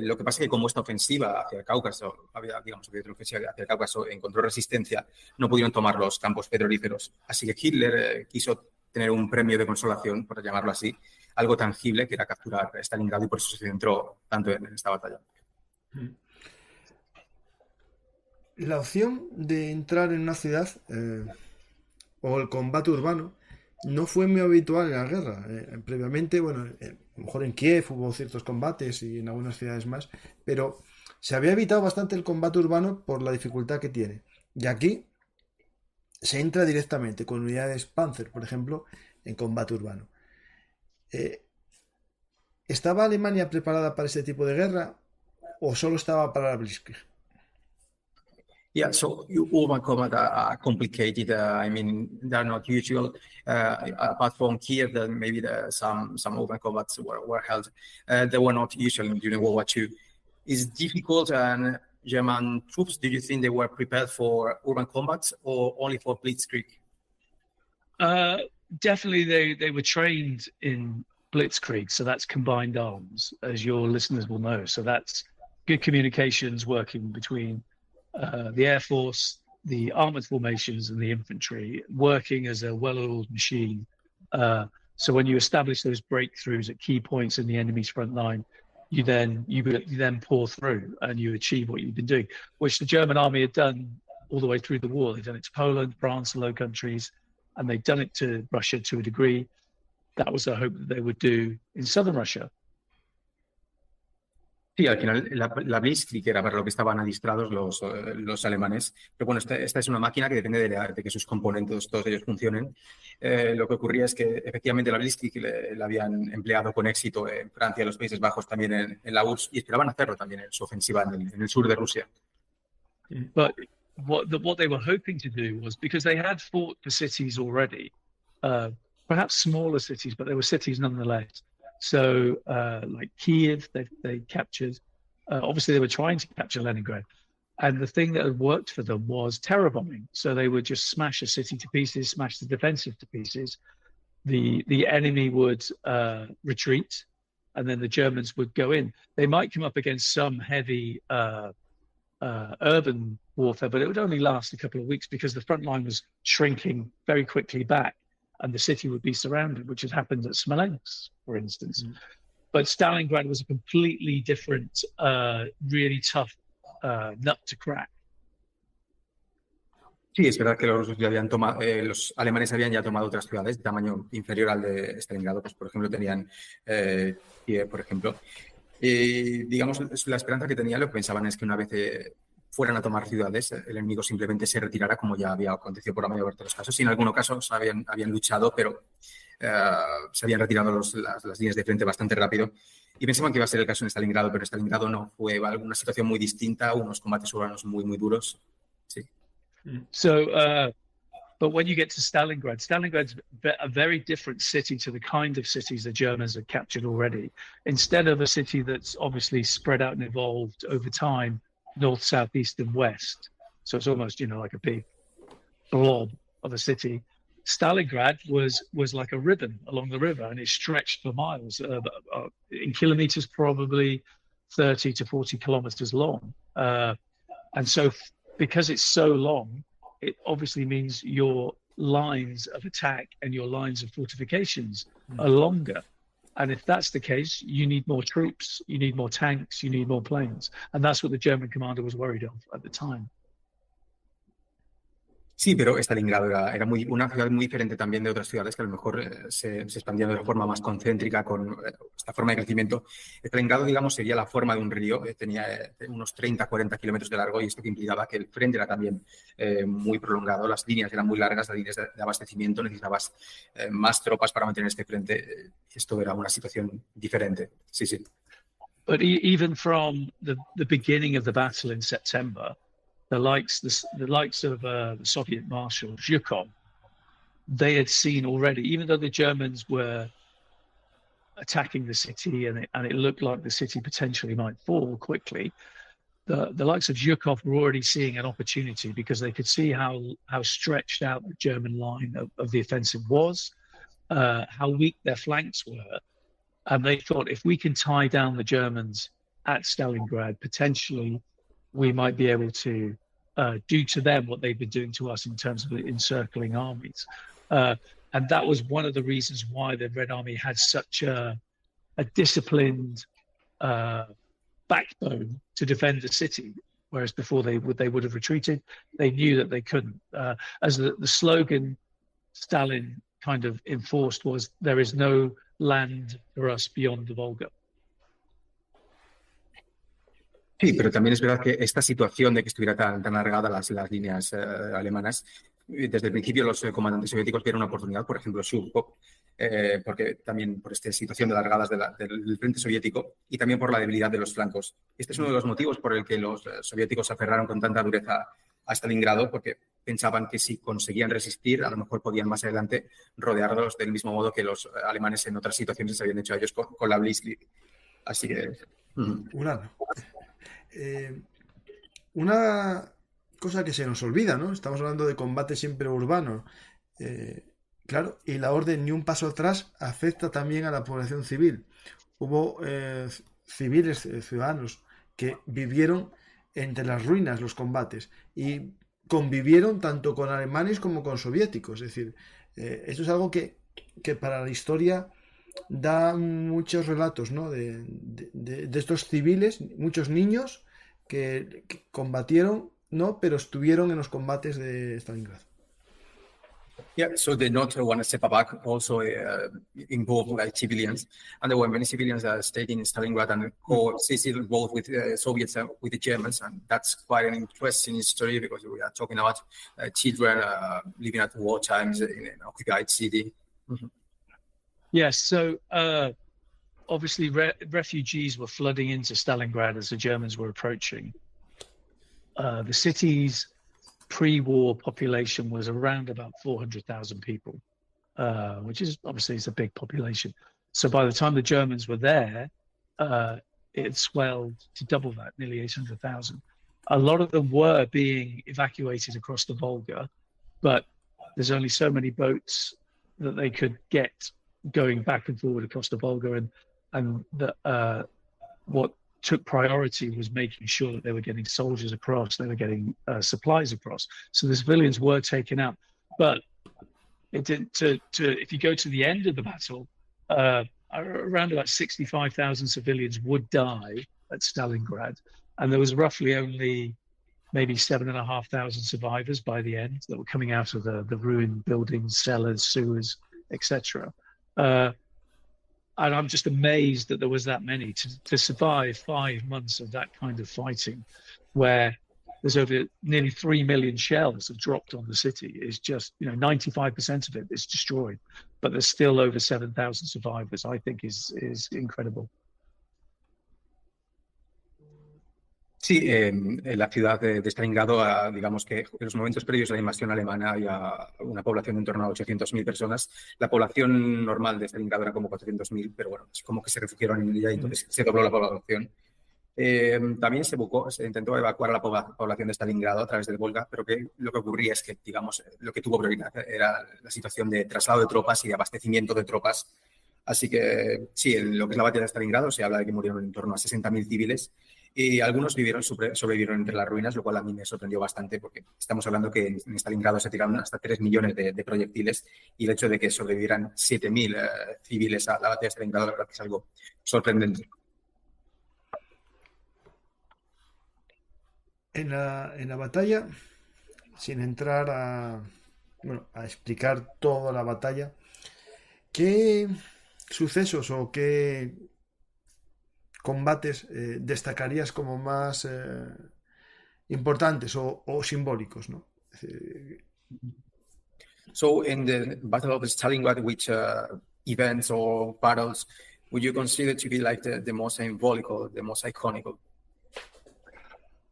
Lo que pasa es que como esta ofensiva hacia el Cáucaso, había otra ofensiva hacia el Cáucaso, encontró resistencia, no pudieron tomar los campos petrolíferos. Así que Hitler quiso tener un premio de consolación, por llamarlo así, algo tangible, que era capturar Stalingrado, y por eso se centró tanto en esta batalla.
La opción de entrar en una ciudad o el combate urbano no fue muy habitual en la guerra. Previamente, bueno, a lo mejor en Kiev hubo ciertos combates y en algunas ciudades más, pero se había evitado bastante el combate urbano por la dificultad que tiene. Y aquí se entra directamente con unidades Panzer, por ejemplo, en combate urbano. ¿Estaba Alemania preparada para este tipo de guerra o solo estaba para la Blitzkrieg?
Yeah, so urban combat are complicated. I mean, they're not usual. Apart from Kiev, that maybe some urban combats were held. They were not usual during World War II. It's difficult, and German troops, do you think they were prepared for urban combats or only for Blitzkrieg?
Definitely, they were trained in Blitzkrieg, so that's combined arms, as your listeners will know. So that's good communications working between the Air Force, the armored formations, and the infantry, working as a well-oiled machine. So when you establish those breakthroughs at key points in the enemy's front line, you then pour through and you achieve what you've been doing, which the German army had done all the way through the war. They've done it to Poland, France, the Low Countries, and they've done it to Russia to a degree. That was the hope that they would do in southern Russia.
Sí, al final la Blitzkrieg era para lo que estaban adiestrados los alemanes. Pero bueno, esta es una máquina que depende de que sus componentes, todos ellos funcionen. Lo que ocurría es que efectivamente la Blitzkrieg la habían empleado con éxito en Francia, los Países Bajos, también en la URSS, y esperaban hacerlo también en su ofensiva en el sur de Rusia.
But what they were hoping to do was, because they had fought for cities already, perhaps smaller cities, but they were cities nonetheless. So, like Kiev, they captured. Obviously, they were trying to capture Leningrad, and the thing that had worked for them was terror bombing. So they would just smash a city to pieces, smash the defensive to pieces. The enemy would retreat, and then the Germans would go in. They might come up against some heavy urban warfare, but it would only last a couple of weeks because the front line was shrinking very quickly back, and the city would be surrounded, which had happened at Smolensk, for instance. But Stalingrad was a completely different, really tough nut to crack.
Sí, es verdad que los rusos ya habían tomado, los alemanes habían ya tomado otras ciudades de tamaño inferior al de Stalingrado, pues por ejemplo tenían Kiev, por ejemplo. Y digamos, la esperanza que tenían, lo que pensaban es que una vez fueran a tomar ciudades, el enemigo simplemente se retirara, como ya había acontecido por la mayor parte de los casos. Y en algunos casos habían luchado, pero se habían retirado las líneas de frente bastante rápido. Y pensaban que iba a ser el caso en Stalingrado, pero en Stalingrado no. Fue alguna situación muy distinta, unos combates urbanos muy, muy duros. Sí.
So, but when you get to Stalingrad's a very different city to the kind of cities the Germans had captured already. Instead of a city that's obviously spread out and evolved over time, north, south, east, and west. So it's almost, like a big blob of a city. Stalingrad was like a ribbon along the river, and it stretched for miles, in kilometers, probably 30 to 40 kilometers long. And so because it's so long, it obviously means your lines of attack and your lines of fortifications are longer. And if that's the case, you need more troops, you need more tanks, you need more planes. And that's what the German commander was worried of at the time.
Sí, pero Stalingrado era una ciudad muy diferente también de otras ciudades que a lo mejor se expandían de forma más concéntrica con esta forma de crecimiento. Stalingrado, digamos, sería la forma de un río, tenía unos 30-40 kilómetros de largo, y esto que implicaba que el frente era también muy prolongado, las líneas eran muy largas, las líneas de abastecimiento, necesitabas más tropas para mantener este frente. Esto era una situación diferente, sí, sí.
But even from the beginning of the battle in September, the likes of the Soviet Marshal Zhukov, they had seen already, even though the Germans were attacking the city and it looked like the city potentially might fall quickly, the likes of Zhukov were already seeing an opportunity because they could see how stretched out the German line of the offensive was, how weak their flanks were. And they thought, if we can tie down the Germans at Stalingrad, potentially we might be able to do to them what they've been doing to us in terms of encircling armies. And that was one of the reasons why the Red Army had such a disciplined backbone to defend the city, whereas before they would have retreated. They knew that they couldn't. As the slogan Stalin kind of enforced was, there is no land for us beyond the Volga.
Sí, pero también es verdad que esta situación de que estuviera tan alargada las líneas alemanas, desde el principio los comandantes soviéticos vieron una oportunidad, por ejemplo, Zhukov, porque también por esta situación de alargadas del frente soviético y también por la debilidad de los flancos. Este es uno de los motivos por el que los soviéticos se aferraron con tanta dureza a Stalingrado, porque pensaban que si conseguían resistir, a lo mejor podían más adelante rodearlos del mismo modo que los alemanes en otras situaciones se habían hecho a ellos con la Blitzkrieg. Así que...
Una cosa que se nos olvida, ¿no? Estamos hablando de combate siempre urbano. Claro, y la orden ni un paso atrás afecta también a la población civil. Hubo civiles, ciudadanos, que vivieron entre las ruinas los combates y convivieron tanto con alemanes como con soviéticos. Es decir, esto es algo que para la historia da muchos relatos, ¿no? de estos civiles, muchos niños que combatieron, ¿no? Pero estuvieron en los combates de Stalingrado.
Yeah, so they not want to step back also involved like civilians, and there were many civilians that stayed in Stalingrad and coexisted both with Soviets and with the Germans, and that's quite an interesting story because we are talking about children living at war times in an occupied city. Mm-hmm.
Yes, so obviously refugees were flooding into Stalingrad as the Germans were approaching. The city's pre-war population was around about 400,000 people, which is obviously it's a big population. So by the time the Germans were there, it swelled to double that, nearly 800,000. A lot of them were being evacuated across the Volga, but there's only so many boats that they could get going back and forward across the Volga, and what took priority was making sure that they were getting soldiers across, they were getting supplies across. So the civilians were taken out. But it did, if you go to the end of the battle, around about 65,000 civilians would die at Stalingrad. And there was roughly only maybe 7,500 survivors by the end that were coming out of the ruined buildings, cellars, sewers, etc. And I'm just amazed that there was that many to survive 5 months of that kind of fighting, where there's over nearly 3 million shells have dropped on the city. Is just 95% of it is destroyed, but there's still over 7,000 survivors. I think is incredible.
Sí, en la ciudad de Stalingrado, digamos que en los momentos previos a la invasión alemana había una población de en torno a 800.000 personas. La población normal de Stalingrado era como 400.000, pero bueno, es como que se refugiaron en ella y entonces se dobló la población. También se intentó evacuar a la población de Stalingrado a través del Volga, pero lo que ocurría es que, digamos, lo que tuvo prioridad era la situación de traslado de tropas y de abastecimiento de tropas. Así que sí, en lo que es la batalla de Stalingrado se habla de que murieron en torno a 60.000 civiles. Y algunos sobrevivieron entre las ruinas, lo cual a mí me sorprendió bastante porque estamos hablando que en Stalingrado se tiraron hasta 3 millones de proyectiles y el hecho de que sobrevivieran 7.000 civiles a la batalla de Stalingrado, la verdad que es algo sorprendente.
En la batalla, sin entrar a explicar toda la batalla, ¿qué sucesos o qué combates destacarías como más importantes o simbólicos, ¿no?
So in the Battle of Stalingrad, which events or battles would you consider to be like the most symbolic or the most iconic?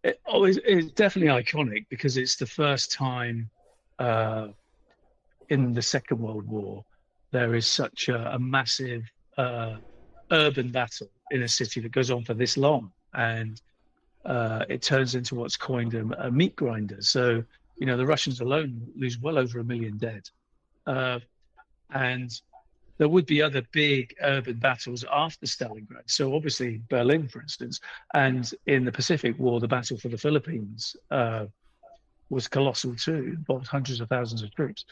It's definitely iconic because it's the first time in the Second World War there is such a massive urban battle in a city that goes on for this long, and it turns into what's coined a meat grinder. So, the Russians alone lose well over 1 million dead. And there would be other big urban battles after Stalingrad. So obviously Berlin, for instance, and in the Pacific War, the battle for the Philippines was colossal too, involved hundreds of thousands of troops.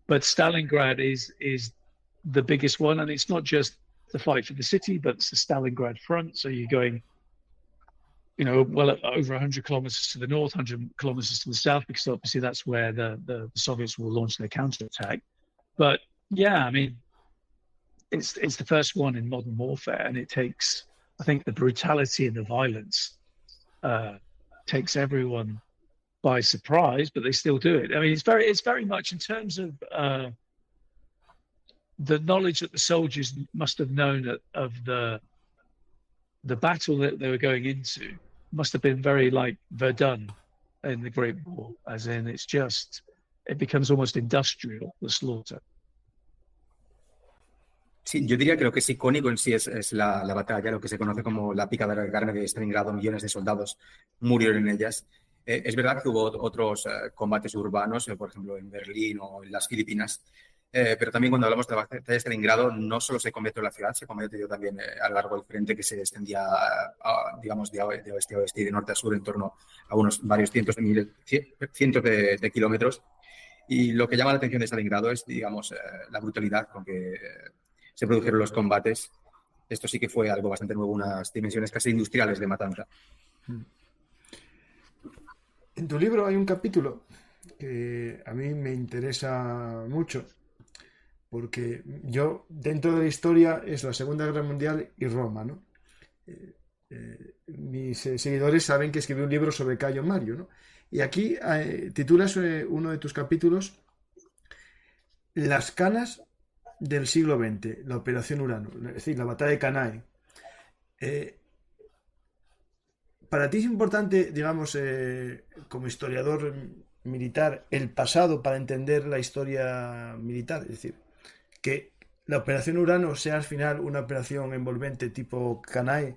But Stalingrad is the biggest one, and it's not just the fight for the city, but it's the Stalingrad front. So you're going, well over 100 kilometers to the north, 100 kilometers to the south, because obviously that's where the Soviets will launch their counterattack. But yeah, I mean, it's the first one in modern warfare, and it takes, I think, the brutality and the violence takes everyone by surprise, but they still do it. I mean, it's very much in terms of the knowledge that the soldiers must have known of the battle that they were going into must have been very like Verdun in the Great War, as in it becomes almost industrial, the slaughter.
Sí, yo diría que lo que es icónico en sí es la batalla, lo que se conoce como la picadora de carne de Stalingrado. Millones de soldados murieron en ellas. Es verdad que hubo otros combates urbanos, por ejemplo en Berlín o en las Filipinas, pero también cuando hablamos de la batalla de Stalingrado no solo se combatió la ciudad, se combatió también a lo largo del frente, que se extendía, digamos, de oeste a oeste y de norte a sur en torno a unos varios cientos de kilómetros. Y lo que llama la atención de Stalingrado es, digamos, la brutalidad con que se produjeron los combates. Esto sí que fue algo bastante nuevo, unas dimensiones casi industriales de matanza.
En tu libro hay un capítulo que a mí me interesa mucho, porque yo, dentro de la historia, es la Segunda Guerra Mundial y Roma, ¿no? Mis seguidores saben que escribí un libro sobre Cayo Mario, ¿no? Y aquí titulas uno de tus capítulos Las canas del siglo XX, la Operación Urano, es decir, la batalla de CANAL. Para ti es importante, digamos, como historiador militar, el pasado para entender la historia militar, es decir, que la Operación Urano sea al final una operación envolvente tipo CANAL,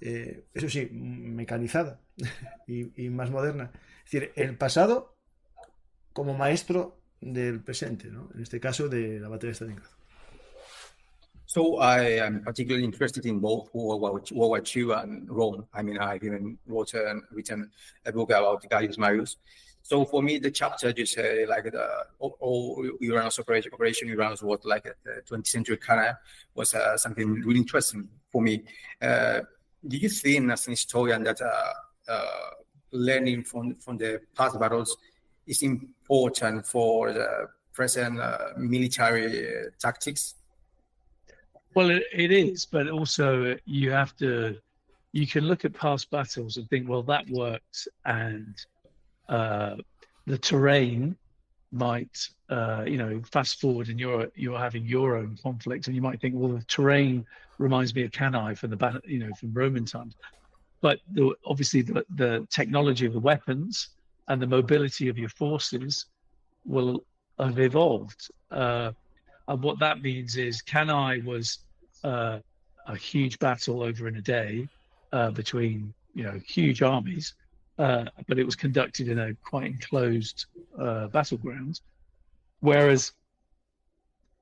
eso sí, mecanizada y más moderna. Es decir, el pasado como maestro del presente, ¿no? En este caso de la batalla de Stalingrado.
So I am particularly interested in both World War II and Rome. I mean, I've even written a book about Gaius Marius. So for me, the chapter you say like the Uranus Operation Uranus was like the 20th century Canal was something really interesting for me. Do you think as an historian that learning from the past battles is important for the present military tactics?
Well, it is, but also you can look at past battles and think, well, that worked, and the terrain might, fast forward, and you're having your own conflict, and you might think, well, the terrain reminds me of Cannae from the battle, from Roman times, but obviously the technology of the weapons and the mobility of your forces will have evolved. And what that means is Cannae was a huge battle over in a day between huge armies, but it was conducted in a quite enclosed battleground. Whereas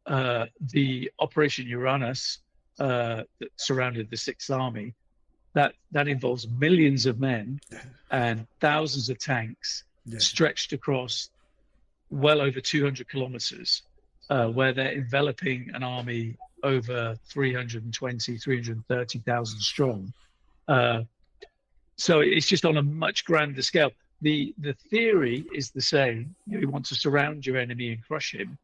the Operation Uranus that surrounded the Sixth Army, that involves millions of men and thousands of tanks stretched across well over 200 kilometers, where they're enveloping an army over 330,000 strong. So it's just on a much grander scale. The theory is the same. You want to surround your enemy and crush him,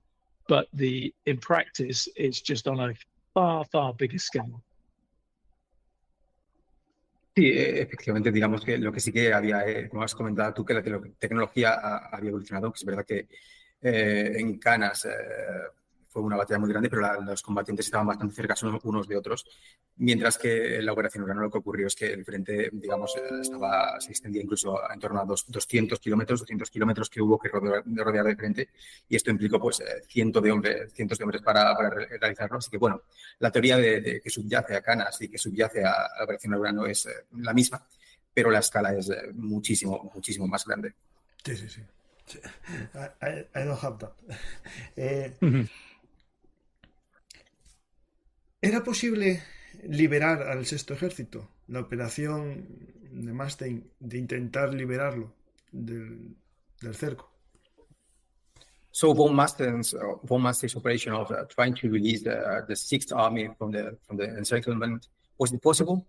but in practice, it's just on a far, far bigger scale.
Sí, efectivamente, digamos que lo que sí que había, como has comentado tú, que la tecnología había evolucionado, que es verdad que en Canas fue una batalla muy grande, pero los combatientes estaban bastante cerca unos de otros, mientras que en la Operación Urano lo que ocurrió es que el frente, digamos, se extendía incluso en torno a 200 kilómetros que hubo que rodear de frente, y esto implicó pues cientos de hombres para realizarlo. Así que bueno, la teoría de que subyace a Canas y que subyace a la Operación Urano es la misma, pero la escala es muchísimo, muchísimo más grande.
Sí. I don't have that. ¿Era posible liberar al Sexto Ejército? La operación de Manstein, de intentar liberarlo del cerco.
So von Manstein's operation of trying to release the Sixth Army from the encirclement, was it possible?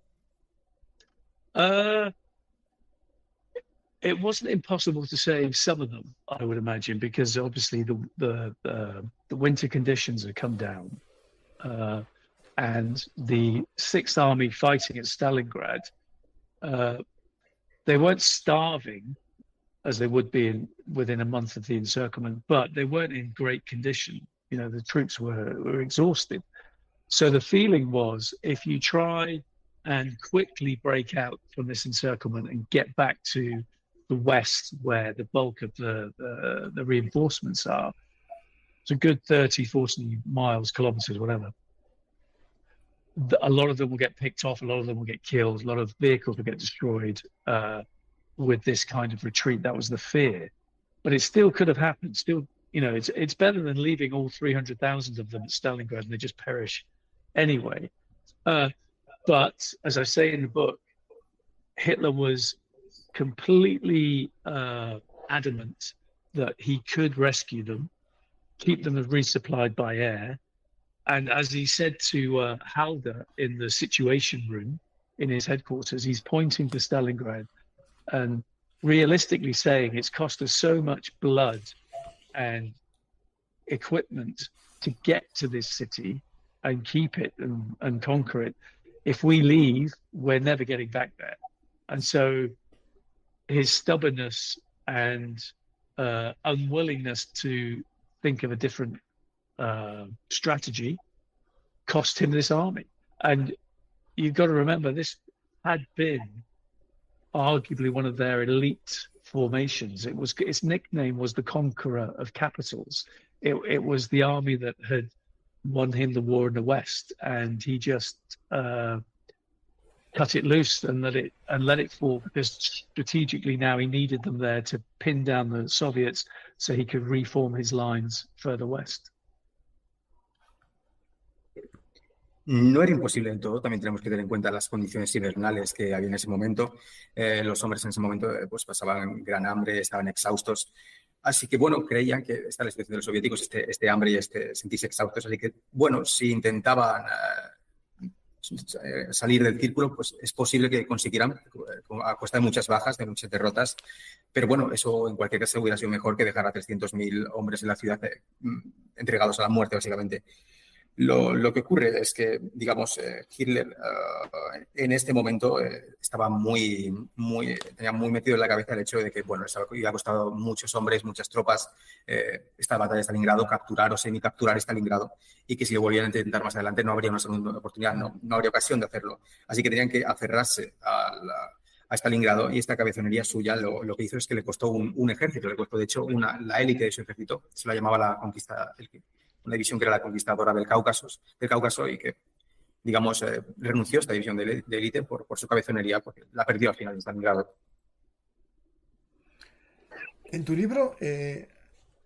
It wasn't impossible to save some of them, I would imagine, because obviously the winter conditions had come down. And the Sixth Army fighting at Stalingrad, they weren't starving as they would be within a month of the encirclement, but they weren't in great condition. The troops were exhausted. So the feeling was, if you try and quickly break out from this encirclement and get back to the west where the bulk of the reinforcements are, it's a good 30, 40 miles, kilometers, whatever. A lot of them will get picked off, a lot of them will get killed, a lot of vehicles will get destroyed with this kind of retreat. That was the fear. But it still could have happened. Still, it's better than leaving all 300,000 of them at Stalingrad and they just perish anyway. But as I say in the book, Hitler was completely adamant that he could rescue them, keep them resupplied by air. And as he said to Halder in the Situation Room in his headquarters, he's pointing to Stalingrad and realistically saying it's cost us so much blood and equipment to get to this city and keep it and conquer it. If we leave, we're never getting back there. And so his stubbornness and unwillingness to think of a different strategy cost him this army. And you've got to remember, this had been arguably one of their elite formations. Its nickname was the Conqueror of Capitals. It was the army that had won him the war in the West, and he just cut it loose and let it fall, because strategically now he needed them there to pin down the Soviets so he could reform his lines further west.
No era imposible en todo, también tenemos que tener en cuenta las condiciones invernales que había en ese momento. Los hombres en ese momento pues pasaban gran hambre, estaban exhaustos. Así que, bueno, creían que esta es la situación de los soviéticos, este hambre y sentirse exhaustos. Así que, bueno, si intentaban salir del círculo, pues es posible que consiguieran, a costa de muchas bajas, de muchas derrotas. Pero bueno, eso en cualquier caso hubiera sido mejor que dejar a 300.000 hombres en la ciudad entregados a la muerte, básicamente. Lo que ocurre es que, digamos, Hitler en este momento estaba tenía muy metido en la cabeza el hecho de que, bueno, había costado muchos hombres, muchas tropas esta batalla de Stalingrado, capturar o semicapturar Stalingrado, y que si lo volvían a intentar más adelante no habría una segunda oportunidad, no habría ocasión de hacerlo. Así que tenían que aferrarse a Stalingrado, y esta cabezonería suya lo que hizo es que le costó un ejército, le costó de hecho la élite de su ejército, se la llamaba la conquista, una división que era la conquistadora del Cáucaso y que, digamos, renunció a esta división de élite por su cabezonería, porque la perdió al final de Stalingrado.
En tu libro,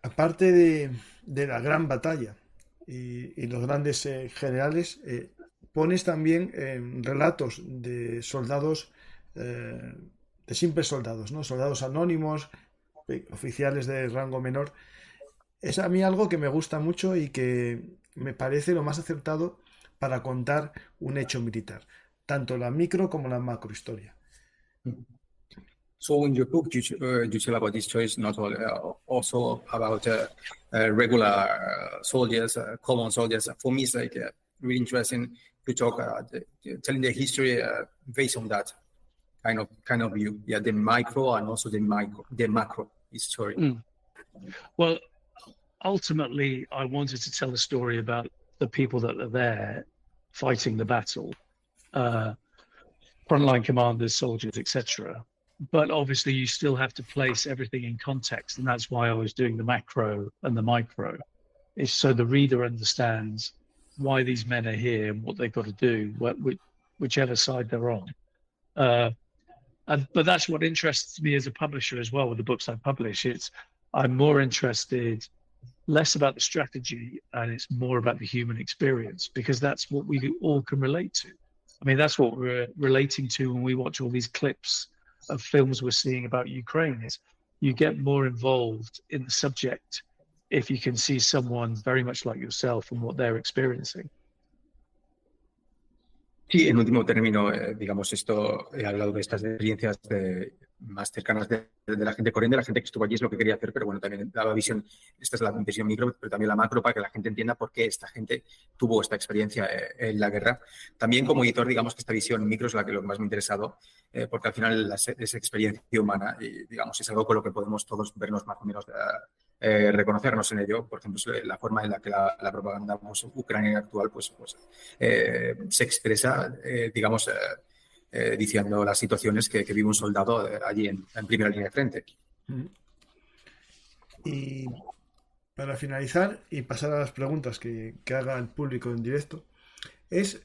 aparte de la gran batalla y los grandes generales, pones también relatos de soldados, de simples soldados, ¿no? Soldados anónimos, oficiales de rango menor. Es a mí algo que me gusta mucho y que me parece lo más acertado para contar un hecho militar, tanto la micro como la macrohistoria.
So in your book, you tell about this choice, not only, also about regular soldiers, common soldiers. For me, it's like really interesting to talk, telling the history based on that kind of view. Yeah, the micro and also the macro history.
Mm. Well, ultimately, I wanted to tell a story about the people that are there fighting the battle, frontline commanders, soldiers, etc. But obviously, you still have to place everything in context, and that's why I was doing the macro and the micro, is so the reader understands why these men are here and what they've got to do, whichever side they're on. But that's what interests me as a publisher as well with the books I publish. I'm more interested less about the strategy, and it's more about the human experience, because that's what we all can relate to. I mean, that's what we're relating to when we watch all these clips of films we're seeing about Ukraine. Is you get more involved in the subject if you can see someone very much like yourself and what they're experiencing.
Sí, en último término, digamos, esto he hablado de estas experiencias más cercanas de la gente corriente, la gente que estuvo allí es lo que quería hacer, pero bueno, también daba visión, esta es la visión micro, pero también la macro, para que la gente entienda por qué esta gente tuvo esta experiencia en la guerra. También como editor, digamos que esta visión micro es lo que más me ha interesado, porque al final es experiencia humana y, digamos, es algo con lo que podemos todos vernos más o menos, reconocernos en ello. Por ejemplo, la forma en la que la propaganda ucraniana actual se expresa, digamos, diciendo las situaciones que vive un soldado allí en primera línea de frente.
Y para finalizar y pasar a las preguntas que haga el público en directo, es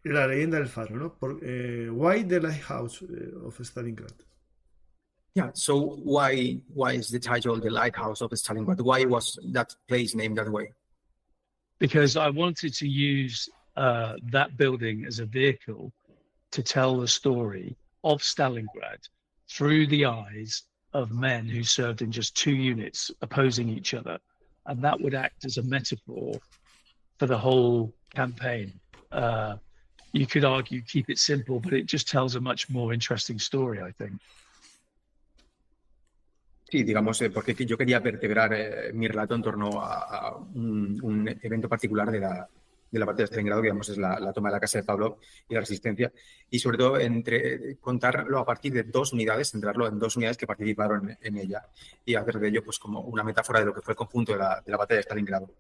la leyenda del faro, ¿no? Why the lighthouse of Stalingrad?
Yeah, so why is the title The Lighthouse of Stalingrad? Why was that place named that way?
Because I wanted to use that building as a vehicle to tell the story of Stalingrad through the eyes of men who served in just two units opposing each other. And that would act as a metaphor for the whole campaign. You could argue, keep it simple, but it just tells a much more interesting story, I think.
Sí, digamos, porque yo quería vertebrar mi relato en torno a un evento particular de la batalla de Stalingrado, que digamos es la toma de la casa de Pavlov y la resistencia, y sobre todo contarlo a partir de dos unidades, centrarlo en dos unidades que participaron en ella y hacer de ello pues como una metáfora de lo que fue el conjunto de la batalla de Stalingrado.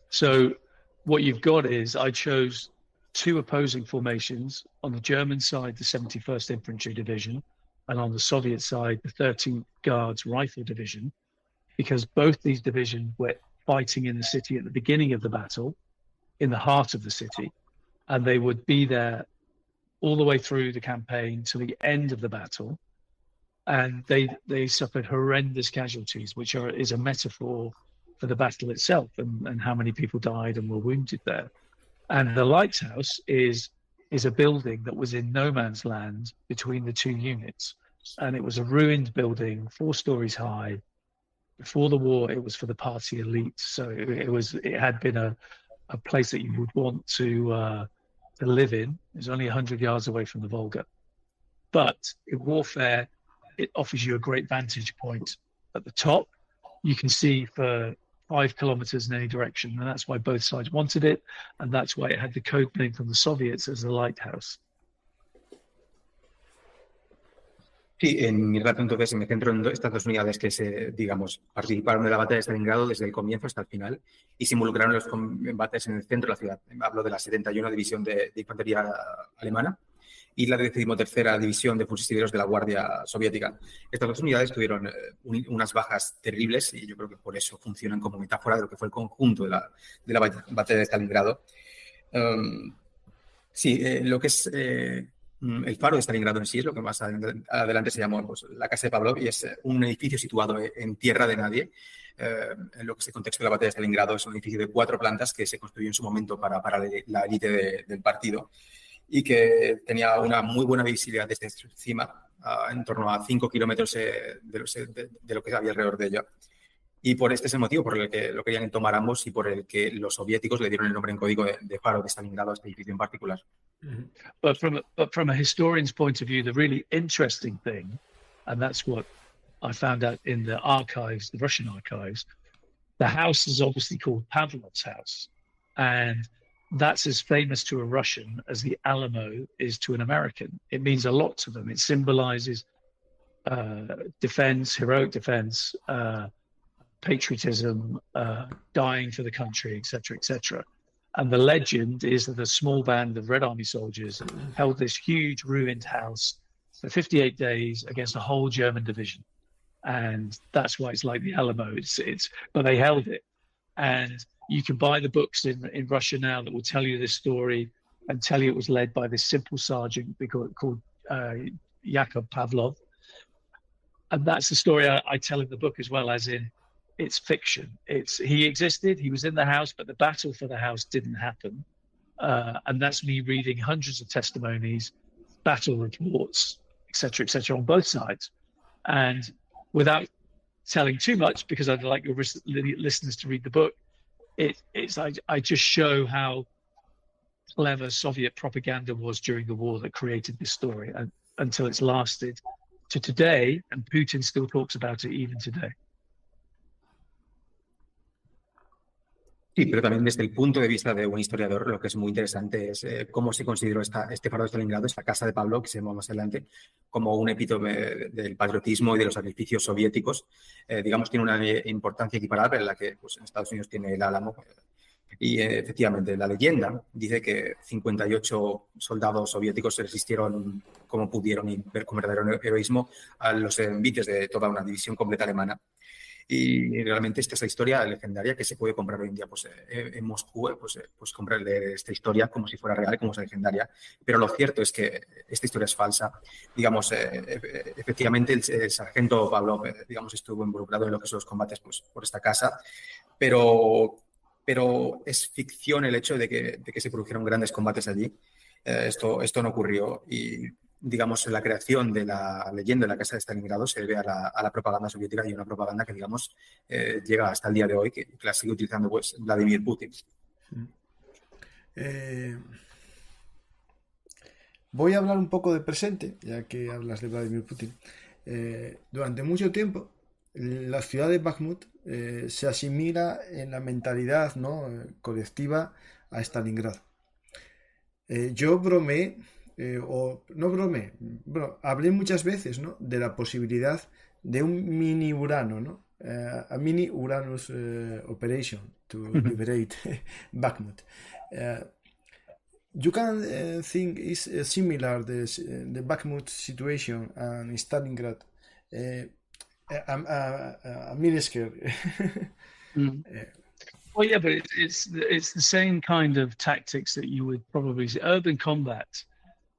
So what you've got is I chose two opposing formations. On the German side, the 71st Infantry Division, and on the Soviet side, the 13th Guards Rifle Division, because both these divisions were fighting in the city at the beginning of the battle, in the heart of the city, and they would be there all the way through the campaign to the end of the battle. And they suffered horrendous casualties, which is a metaphor for the battle itself and how many people died and were wounded there. And the lighthouse is a building that was in no man's land between the two units. And it was a ruined building, 4 stories high. Before the war, it was for the party elite. So it had been a place that you would want to live in. It was only 100 yards away from the Volga. But in warfare, it offers you a great vantage point. At the top, you can see for 5 kilometers in any direction, and that's why both sides wanted it, and that's why it had the code name from the Soviets as the lighthouse.
Sí, en mi relato entonces me centro en estas dos unidades que digamos, participaron de la batalla de Stalingrado desde el comienzo hasta el final y se involucraron en los combates en el centro de la ciudad. Hablo de la 71 División de Infantería Alemana y la 13ª División de Fusileros de la Guardia Soviética. Estas dos unidades tuvieron unas bajas terribles y yo creo que por eso funcionan como metáfora de lo que fue el conjunto de la batalla de Stalingrado. Lo que es el faro de Stalingrado en sí es lo que más adelante se llamó pues, la casa de Pavlov, y es un edificio situado en tierra de nadie. En lo que es el contexto de la batalla de Stalingrado es un edificio de 4 plantas que se construyó en su momento para la élite del partido y que tenía una muy buena visibilidad desde encima, en torno a 5 kilómetros de lo que había alrededor de ella. Y por este es el motivo por el que lo querían tomar ambos y por el que los soviéticos le dieron el nombre en código de faro de Stalingrado a este edificio en particular.
But from a historian's point of view, the really interesting thing, and that's what I found out in the archives, the Russian archives, the house is obviously called Pavlov's house. And that's as famous to a Russian as the Alamo is to an American. It means a lot to them. It symbolizes defense, heroic defense, patriotism, dying for the country, etc., etc. And the legend is that a small band of Red Army soldiers held this huge ruined house for 58 days against a whole German division. And that's why it's like the Alamo. But they held it. And you can buy the books in Russia now that will tell you this story and tell you it was led by this simple sergeant called Yakov Pavlov. And that's the story I tell in the book as well, as in, it's fiction. He existed, he was in the house, but the battle for the house didn't happen. And that's me reading hundreds of testimonies, battle reports, etc., on both sides. And without telling too much, because I'd like your listeners to read the book, I just show how clever Soviet propaganda was during the war that created this story, and until it's lasted to today, and Putin still talks about it even today.
Sí, pero también desde el punto de vista de un historiador, lo que es muy interesante es cómo se consideró este faro de Stalingrado, esta casa de Pavlov, que se llama más adelante, como un epítome del patriotismo y de los sacrificios soviéticos. Digamos, tiene una importancia equiparable en la que pues, en Estados Unidos tiene el Álamo. Y efectivamente, la leyenda dice que 58 soldados soviéticos se resistieron como pudieron y con verdadero heroísmo a los envites de toda una división completa alemana. Y realmente esta es la historia legendaria que se puede comprar hoy en día pues, en Moscú, pues comprar esta historia como si fuera real, como si legendaria. Pero lo cierto es que esta historia es falsa. Digamos, efectivamente el sargento Pavlov, digamos, estuvo involucrado en lo que son los combates pues, por esta casa, pero es ficción el hecho de que se produjeron grandes combates allí. Esto no ocurrió y digamos, la creación de la leyenda de la casa de Stalingrado se debe a la propaganda soviética, y una propaganda que, digamos, llega hasta el día de hoy, que la sigue utilizando pues, Vladimir Putin.
Voy a hablar un poco de presente, ya que hablas de Vladimir Putin. Durante mucho tiempo, la ciudad de Bakhmut se asimila en la mentalidad, ¿no? Colectiva a Stalingrado. Yo bromeé, o no bromeé, bueno, hablé muchas veces, ¿no? De la posibilidad de un mini Urano, ¿no? A mini Uranus operation to liberate Bakhmut. You can think is similar the Bakhmut situation and Stalingrad. I'm really scared.
Well, yeah, but it's the same kind of tactics that you would probably see. Urban combat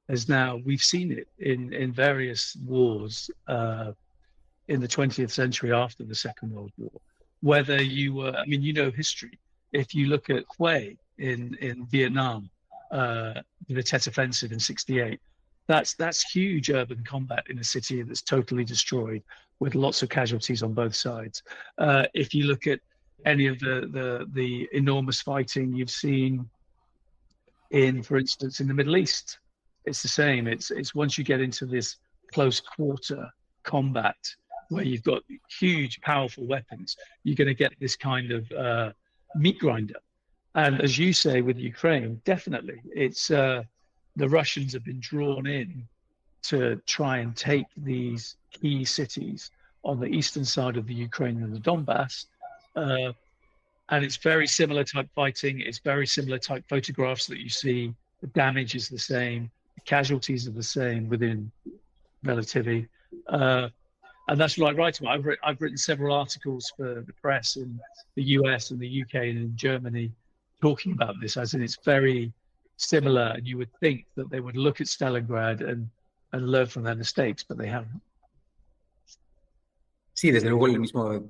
as now we've seen it in various wars in the 20th century after the Second World War. Whether you were, I mean, you know history. If you look at Hue in Vietnam, the Tet Offensive in '68, that's huge urban combat in a city that's totally destroyed with lots of casualties on both sides. If you look at any of the enormous fighting you've seen in, for instance, in the Middle East, it's the same. It's once you get into this close quarter combat where you've got huge, powerful weapons, you're going to get this kind of meat grinder. And as you say with Ukraine, definitely, it's the Russians have been drawn in to try and take these key cities on the eastern side of the Ukraine and the Donbass. And it's very similar type fighting. It's very similar type photographs that you see. The damage is the same. The casualties are the same within relativity. And that's what I write about. I've written several articles for the press in the US and the UK and in Germany talking about this, as in it's very similar. And you would think that they would look at Stalingrad and learn from their mistakes, but they haven't.
Sí, desde luego el mismo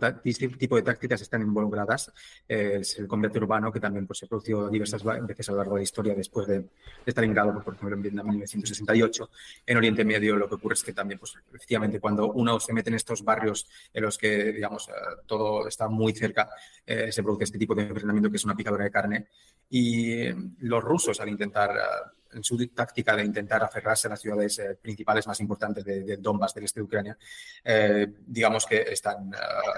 tipo de tácticas están involucradas. Es el combate urbano que también pues, se produjo diversas veces a lo largo de la historia después de Stalingrado, por ejemplo en Vietnam en 1968. En Oriente Medio lo que ocurre es que también, pues, efectivamente, cuando uno se mete en estos barrios en los que, digamos, todo está muy cerca, se produce este tipo de enfrentamiento que es una picadura de carne. Y los rusos, al intentar, en su táctica de intentar aferrarse a las ciudades principales más importantes del Donbass, del este de Ucrania, digamos que están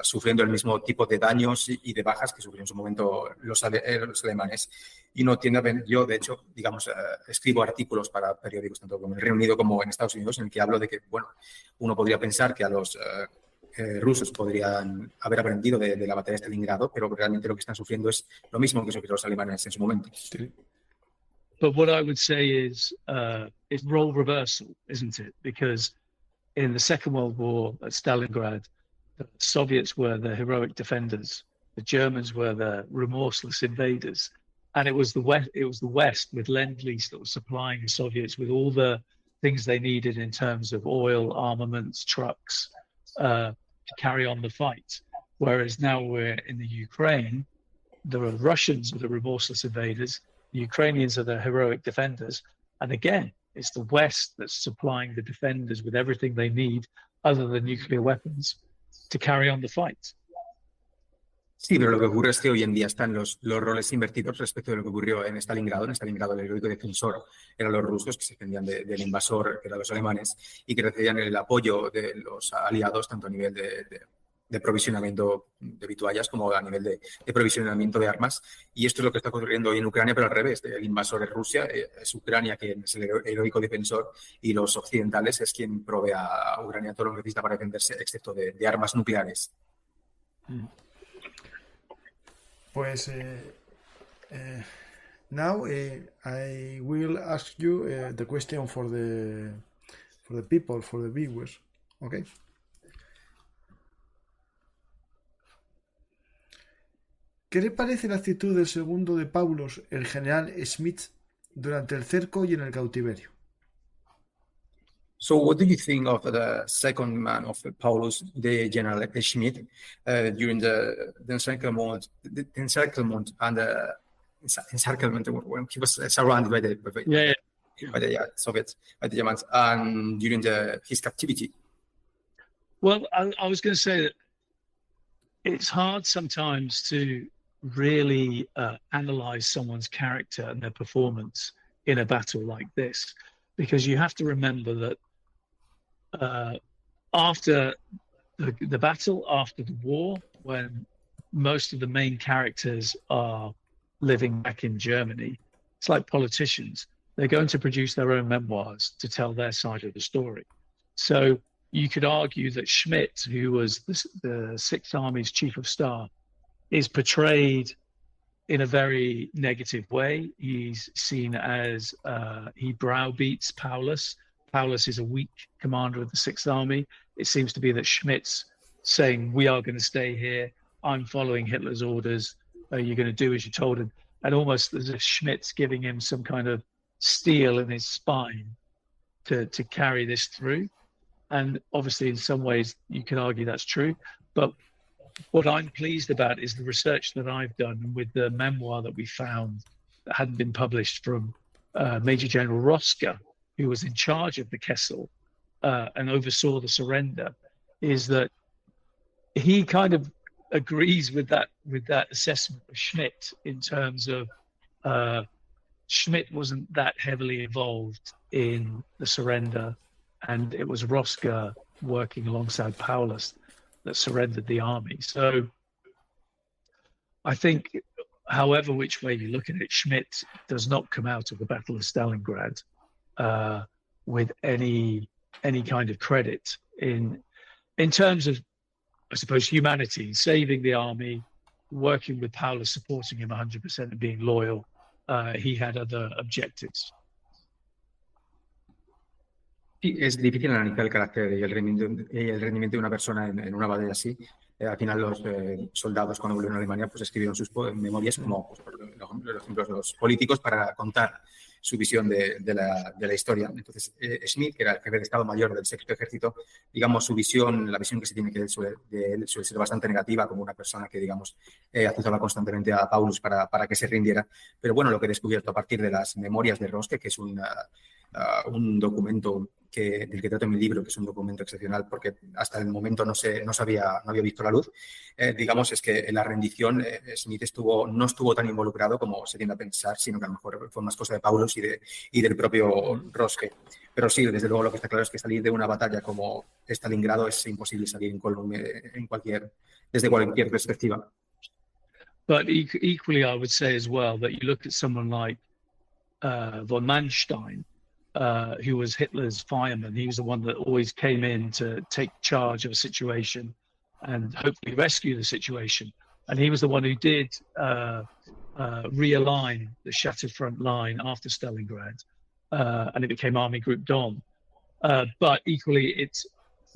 sufriendo el mismo tipo de daños y de bajas que sufrieron en su momento los alemanes. Y no tiene, yo, de hecho, digamos, escribo artículos para periódicos tanto en el Reino Unido como en Estados Unidos en el que hablo de que, bueno, uno podría pensar que a los rusos podrían haber aprendido de la batalla de Stalingrado, pero realmente lo que están sufriendo es lo mismo que sufrieron los alemanes en su momento.
Sí. But what I would say is it's role reversal, isn't it? Because in the Second World War at Stalingrad, the Soviets were the heroic defenders, the Germans were the remorseless invaders, and it was the West with Lend-Lease that was supplying the Soviets with all the things they needed in terms of oil, armaments, trucks, to carry on the fight. Whereas now we're in the Ukraine, the Russians are the remorseless invaders, the Ukrainians are the heroic defenders, and again, it's the West that's supplying the defenders with everything they need other than nuclear weapons to carry on the fight.
Sí, pero lo que ocurre es que hoy en día están los roles invertidos respecto de lo que ocurrió en Stalingrado. En Stalingrado el heroico defensor eran los rusos, que se defendían del invasor, que eran los alemanes, y que recibían el apoyo de los aliados, tanto a nivel de provisionamiento de vituallas como a nivel de provisionamiento de armas. Y esto es lo que está ocurriendo hoy en Ucrania, pero al revés. El invasor es Rusia, es Ucrania quien es el heroico defensor, y los occidentales es quien provee a Ucrania todo lo que necesita para defenderse, excepto de armas nucleares.
Pues now I will ask you the question for the people, for the viewers, okay? ¿Qué le parece la actitud del segundo de Paulos, el general Schmidt, durante el cerco y en el cautiverio?
So, what do you think of the second man of Paulus, the General Schmidt, during the encirclement and the encirclement when he was surrounded by the Soviets, by the Germans, and during his captivity?
Well, I was going to say that it's hard sometimes to really analyze someone's character and their performance in a battle like this, because you have to remember that after the battle after the war, when most of the main characters are living back in Germany. It's like politicians. They're going to produce their own memoirs to tell their side of the story. So you could argue that Schmidt, who was the Sixth Army's chief of staff, is portrayed in a very negative way. He's seen as he browbeats Paulus. Paulus is a weak commander of the Sixth Army. It seems to be that Schmidt's saying, we are going to stay here. I'm following Hitler's orders. You're going to do as you're told. And almost as if Schmidt's giving him some kind of steel in his spine to carry this through. And obviously, in some ways, you can argue that's true. But what I'm pleased about is the research that I've done with the memoir that we found that hadn't been published from Major General Rosca, who was in charge of the Kessel and oversaw the surrender, is that he kind of agrees with that assessment of Schmidt in terms of Schmidt wasn't that heavily involved in the surrender, and it was Rosca working alongside Paulus that surrendered the army. So I think, however which way you look at it, Schmidt does not come out of the Battle of Stalingrad with any kind of credit in terms of, I suppose, humanity, saving the army, working with Paulus, supporting him 100% and being loyal. He had other objectives.
Sí, es difícil analizar el carácter y el rendimiento de una persona en una batalla así. Al final los soldados, cuando volvieron a Alemania, pues escribieron sus memorias como pues, por ejemplo, los políticos para contar su visión de la historia. Entonces, Schmidt, que era el jefe de Estado Mayor del Sexto Ejército, digamos, la visión que se tiene de él suele ser bastante negativa, como una persona que, digamos, azuzaba constantemente a Paulus para que se rindiera. Pero bueno, lo que he descubierto a partir de las memorias de Rosque, que es un documento del que trato en mi libro, que es un documento excepcional porque hasta el momento no había visto la luz, digamos, es que en la rendición Schmidt no estuvo tan involucrado como se tiende a pensar, sino que a lo mejor fue más cosa de Paulus y del propio Rosque. Pero sí, desde luego lo que está claro es que salir de una batalla como Stalingrado es imposible salir desde cualquier perspectiva.
But equally, I would say as well that you look at someone like von Manstein, who was Hitler's fireman. He was the one that always came in to take charge of a situation and hopefully rescue the situation. And he was the one who did realign the shattered front line after Stalingrad, and it became Army Group Dom. But equally,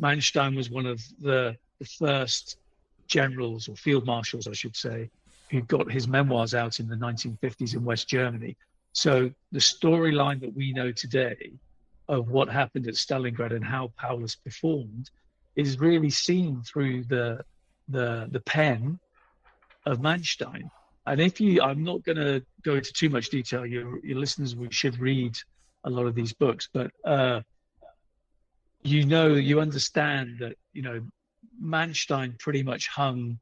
Manstein was one of the first generals, or field marshals, I should say, who got his memoirs out in the 1950s in West Germany. So the storyline that we know today of what happened at Stalingrad and how Paulus performed is really seen through the pen of Manstein. And I'm not going to go into too much detail. Your listeners should read a lot of these books, but you understand that Manstein pretty much hung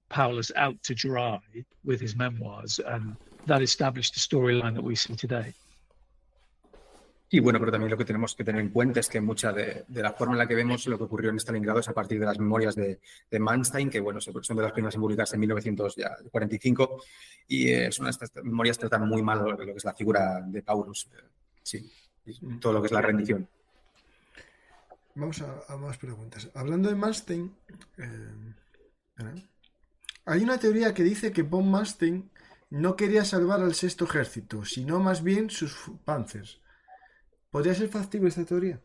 Paulus out to dry with his memoirs, and that established the storyline that we see today.
Y bueno, pero también lo que tenemos que tener en cuenta es que mucha de la forma en la que vemos lo que ocurrió en Stalingrado es a partir de las memorias de Manstein, que bueno, son de las primeras en publicarse en 1945, y estas memorias tratan muy mal lo que es la figura de Paulus, sí, todo lo que es la rendición.
Vamos a más preguntas. Hablando de Manstein, hay una teoría que dice que von Manstein no quería salvar al Sexto Ejército, sino más bien sus panzers. ¿Podría ser factible esta teoría?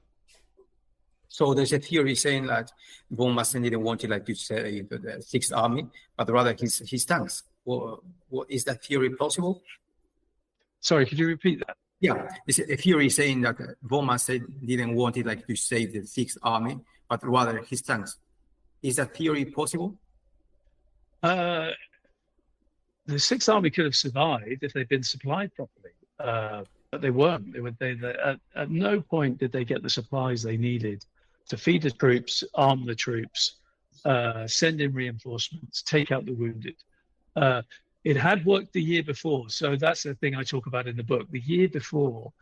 So there's a theory saying that von Manstein didn't want to save the Sixth Army, but rather his tanks. Well, is that theory plausible?
Sorry, could you repeat that?
Yeah, it's a theory saying that von Manstein didn't want to save the Sixth Army, but rather his tanks. Is that theory possible?
The Sixth Army could have survived if they'd been supplied properly, but they weren't. At no point did they get the supplies they needed to feed the troops, arm the troops, send in reinforcements, take out the wounded. It had worked the year before, so that's the thing I talk about in the book. The year before,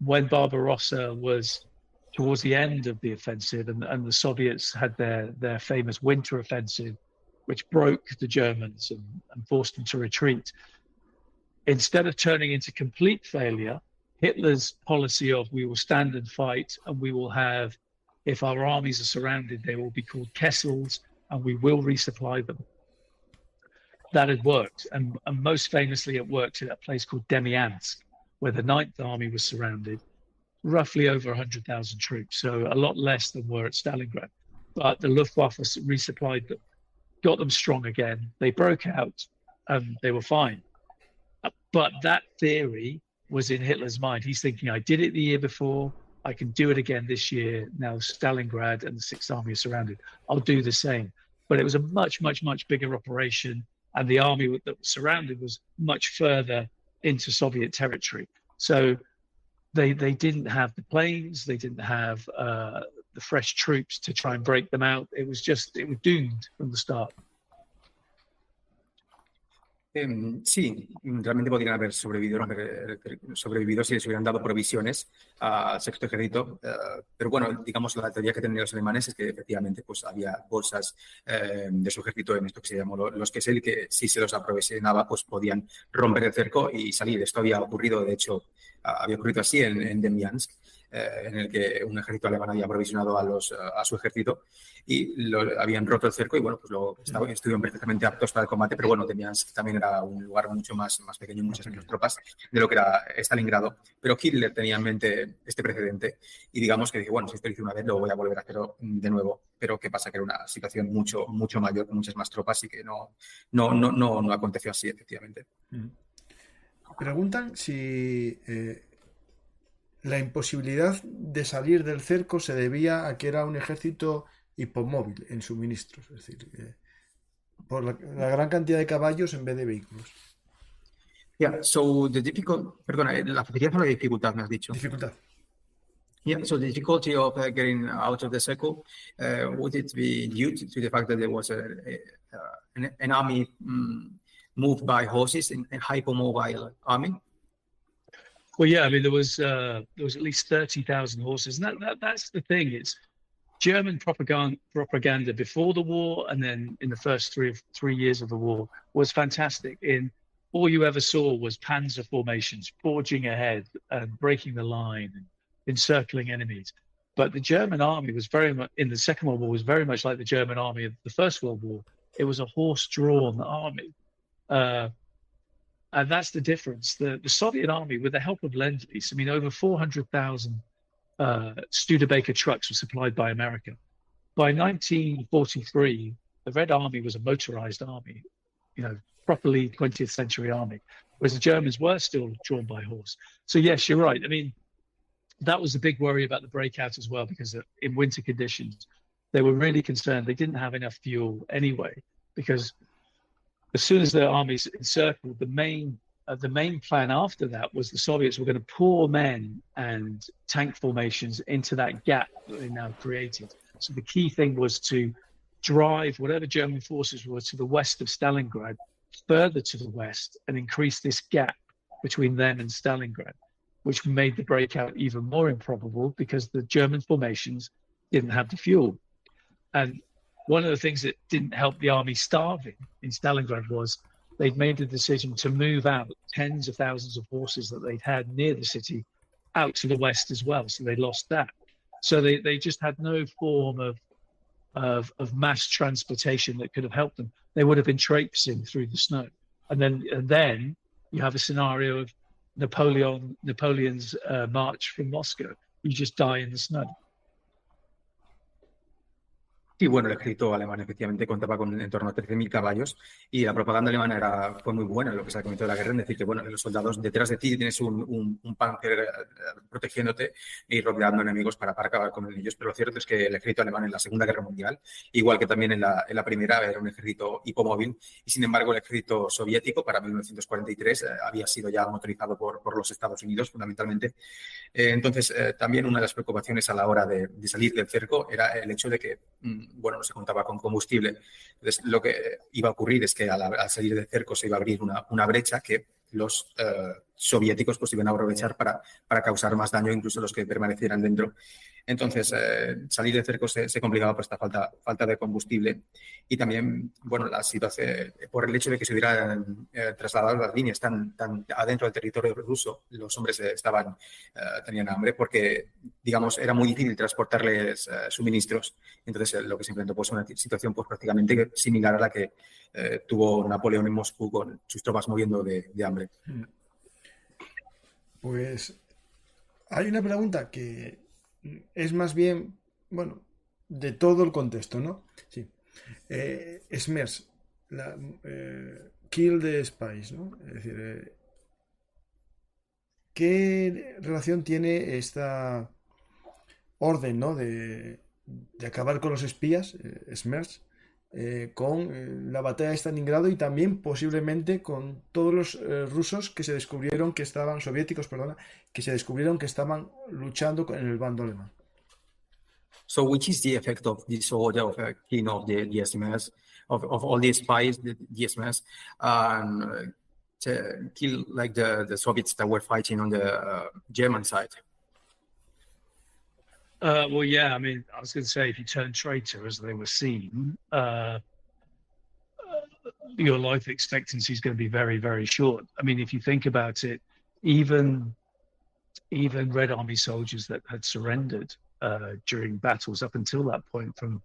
when Barbarossa was towards the end of the offensive, and the Soviets had their famous winter offensive, which broke the Germans and forced them to retreat. Instead of turning into complete failure, Hitler's policy of we will stand and fight, and we will have, if our armies are surrounded, they will be called Kessels, and we will resupply them. That had worked, and most famously it worked at a place called Demyansk, where the 9th Army was surrounded, roughly over 100,000 troops, so a lot less than were at Stalingrad. But the Luftwaffe resupplied them, got them strong again. They broke out, and they were fine. But that theory was in Hitler's mind. He's thinking, I did it the year before, I can do it again this year. Now Stalingrad and the 6th Army are surrounded. I'll do the same. But it was a much, much, much bigger operation, and the army that was surrounded was much further into Soviet territory. So they didn't have the planes, they didn't have the fresh troops to try and break them out. It was doomed from the start.
Sí, realmente podrían haber sobrevivido si les hubieran dado provisiones al sexto ejército, pero bueno, digamos la teoría que tenían los alemanes es que efectivamente pues había bolsas de su ejército en esto que se llamó los Kessel, que si se los aprovisionaba pues podían romper el cerco y salir. Esto había ocurrido, de hecho, había ocurrido así en Demyansk, en el que un ejército alemán había aprovisionado a su ejército y habían roto el cerco y bueno, pues estuvieron perfectamente aptos para el combate, pero bueno, Demyansk también era un lugar mucho más pequeño, muchas menos tropas de lo que era Stalingrado, pero Hitler tenía en mente este precedente y digamos que dije, bueno, si esto lo hice una vez, lo voy a volver a hacer de nuevo, pero ¿qué pasa? Que era una situación mucho mayor, con muchas más tropas y que no aconteció así, efectivamente.
Preguntan si la imposibilidad de salir del cerco se debía a que era un ejército hipomóvil en suministros, es decir, por la gran cantidad de caballos en vez de vehículos.
Yeah, so perdona, la facilidad o la dificultad me has dicho?
Dificultad.
Yeah, so the difficulty of getting out of the circle, would it be due to the fact that there was an army moved by horses, a hypermobile army?
Well, yeah, I mean, there was at least 30,000 horses, and that's the thing. It's German propaganda before the war, and then in the first three years of the war was fantastic. All you ever saw was panzer formations forging ahead and breaking the line and encircling enemies. But the German army was very much in the Second World War was very much like the German army of the First World War. It was a horse-drawn army. And that's the difference. The Soviet army, with the help of Lend-Lease, I mean, over 400,000 Studebaker trucks were supplied by America. By 1943, the Red Army was a motorized army, properly 20th century army, whereas the Germans were still drawn by horse. So yes, you're right. I mean, that was a big worry about the breakout as well, because in winter conditions, they were really concerned. They didn't have enough fuel anyway, because as soon as the armies encircled, the main plan after that was the Soviets were going to pour men and tank formations into that gap that they now created. So the key thing was to drive whatever German forces were to the west of Stalingrad further to the west and increase this gap between them and Stalingrad, which made the breakout even more improbable because the German formations didn't have the fuel. And one of the things that didn't help the army starving in Stalingrad was they'd made the decision to move out tens of thousands of horses that they'd had near the city out to the west as well. So they lost that. So they just had no form of mass transportation that could have helped them. They would have been traipsing through the snow. And then you have a scenario of Napoleon's march from Moscow. You just die in the snow.
Sí, bueno, el ejército alemán efectivamente contaba con en torno a 13.000 caballos y la propaganda alemana fue muy buena en lo que se ha comentado de la guerra, en decir que bueno, los soldados detrás de ti tienes un panzer protegiéndote y rodeando enemigos para acabar con ellos, pero lo cierto es que el ejército alemán en la Segunda Guerra Mundial, igual que también en la Primera, era un ejército hipomóvil y sin embargo el ejército soviético para 1943 había sido ya motorizado por los Estados Unidos fundamentalmente. Entonces también una de las preocupaciones a la hora de salir del cerco era el hecho de que no se contaba con combustible. Entonces, lo que iba a ocurrir es que al salir del cerco se iba a abrir una brecha que los soviéticos pues iban a aprovechar para causar más daño, incluso los que permanecieran dentro. Entonces, salir de cerco se complicaba por esta falta de combustible y también, bueno, la situación, por el hecho de que se hubieran trasladado las líneas tan adentro del territorio ruso, los hombres tenían hambre porque, digamos, era muy difícil transportarles suministros. Entonces, lo que se enfrentó pues una situación pues prácticamente similar a la que tuvo Napoleón en Moscú con sus tropas muriendo de hambre.
Pues hay una pregunta que es más bien, bueno, de todo el contexto, ¿no? Sí. Smers, kill the spies, ¿no? Es decir, ¿qué relación tiene esta orden, ¿no? de acabar con los espías, Smers, con la batalla de Stalingrado y también posiblemente con todos los rusos que se descubrieron que estaban, soviéticos, perdona, que se descubrieron que estaban luchando en el bando alemán?
So, which is the effect of this order of killing of the SMS, of all the spies, the SMS, to kill like the Soviets that were fighting on the German side?
Well, yeah, I mean, I was going to say, if you turn traitor, as they were seen, your life expectancy is going to be very, very short. I mean, if you think about it, even Red Army soldiers that had surrendered during battles up until that point, from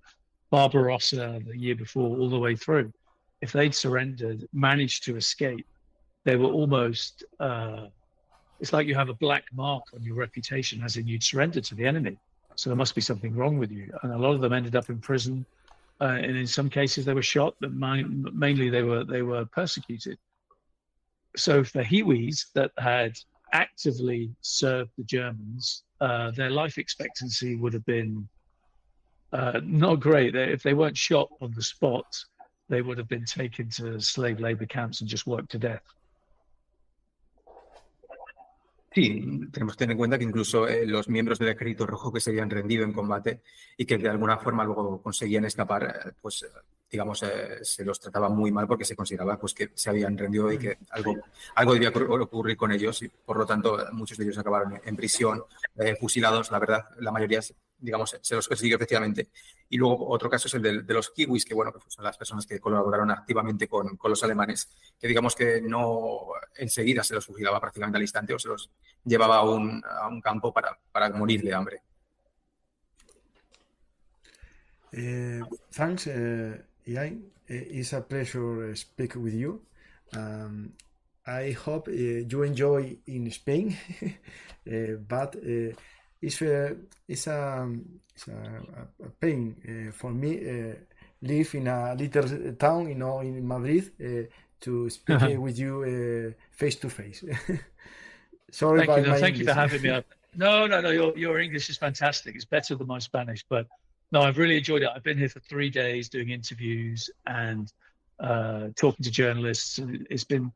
Barbarossa the year before all the way through, if they'd surrendered, managed to escape, they were almost, it's like you have a black mark on your reputation, as in you'd surrendered to the enemy. So there must be something wrong with you. And a lot of them ended up in prison. And in some cases they were shot, but mainly they were persecuted. So for Hiwis that had actively served the Germans, their life expectancy would have been not great. If they weren't shot on the spot, they would have been taken to slave labor camps and just worked to death.
Sí, tenemos que tener en cuenta que incluso los miembros del Ejército Rojo que se habían rendido en combate y que de alguna forma luego conseguían escapar, pues digamos, se los trataba muy mal porque se consideraba pues que se habían rendido y que algo debía ocurrir con ellos y por lo tanto muchos de ellos acabaron en prisión, fusilados. La verdad, la mayoría, digamos, se los persiguió efectivamente. Y luego otro caso es el de los kiwis, que bueno, que son las personas que colaboraron activamente con los alemanes, que digamos que no enseguida se los fusilaba prácticamente al instante o se los llevaba a un campo para morir de hambre.
Thanks, Iain. It's a pleasure to speak with you. I hope you enjoy in Spain, but it's a pain for me live in a little town, in Madrid, to speak with you face to face. Sorry,
thank you for having me. No, your English is fantastic. It's better than my Spanish, but no, I've really enjoyed it. I've been here for 3 days doing interviews and talking to journalists. It's been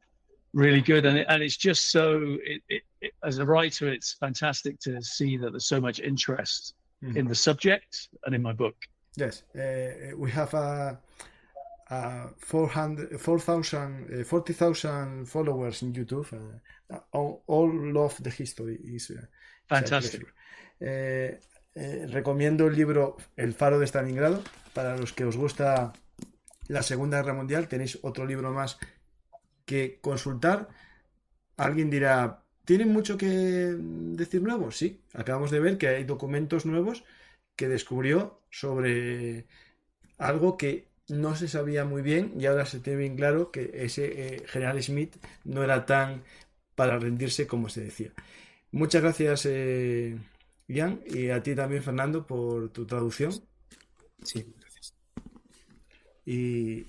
really good, and it's just so. As a writer, it's fantastic to see that there's so much interest in the subject and in my book.
Yes, we have 40,000 followers in YouTube. All love the history. Is
fantastic.
Recomiendo el libro El Faro de Stalingrado. Para los que os gusta la Segunda Guerra Mundial, tenéis otro libro más que consultar. Alguien dirá, ¿tienen mucho que decir nuevo? Sí, acabamos de ver que hay documentos nuevos que descubrió sobre algo que no se sabía muy bien y ahora se tiene bien claro que ese general Smith no era tan para rendirse como se decía. Muchas gracias, Iain, y a ti también, Fernando, por tu traducción.
Sí, gracias.
Y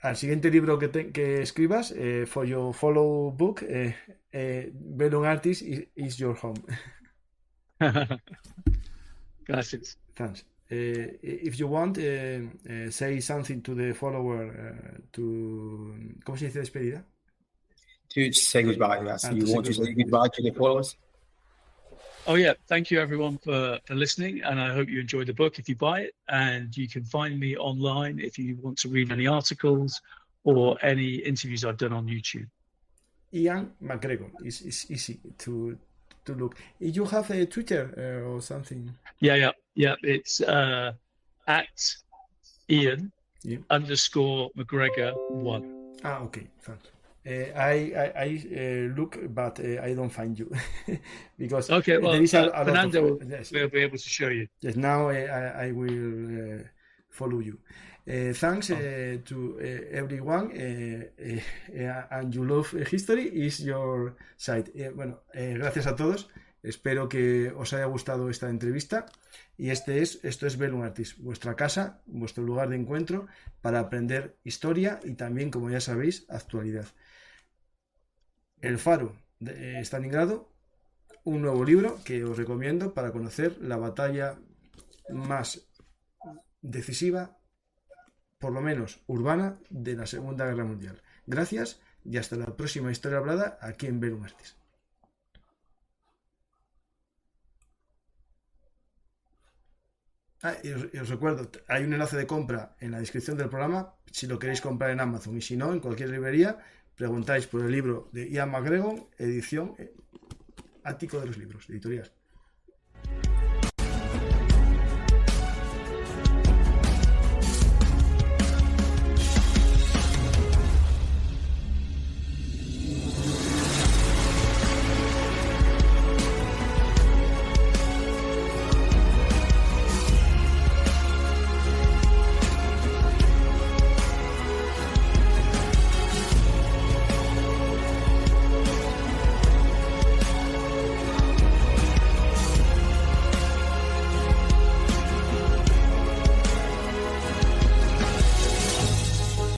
al siguiente libro que escribas, for your follow book, BELLUMARTIS is your home.
Gracias.
Thanks. If you want, say something to the follower, ¿cómo se dice despedida?
To say goodbye, yes. You want to say goodbye to the followers?
Oh yeah, thank you everyone for listening, and I hope you enjoyed the book if you buy it. And you can find me online if you want to read any articles or any interviews I've done on YouTube.
Iain MacGregor. It's easy to to look. You have a Twitter or something?
Yeah. It's at Iain _ MacGregor 1.
Okay, thanks. I look, but I don't find you because
okay. Well,
there is a
Fernando
lot of, yes,
will be able to show you.
Yes, now I will follow you. Thanks to everyone, and you love history is your site. Gracias a todos. Espero que os haya gustado esta entrevista. Y esto es BELLUMARTIS, vuestra casa, vuestro lugar de encuentro para aprender historia y también, como ya sabéis, actualidad. El Faro de Stalingrado, un nuevo libro que os recomiendo para conocer la batalla más decisiva, por lo menos urbana, de la Segunda Guerra Mundial. Gracias y hasta la próxima historia hablada aquí en BELLUMARTIS. Y os recuerdo, hay un enlace de compra en la descripción del programa si lo queréis comprar en Amazon, y si no, en cualquier librería preguntáis por el libro de Iain MacGregor, edición Ático de los Libros, editorial.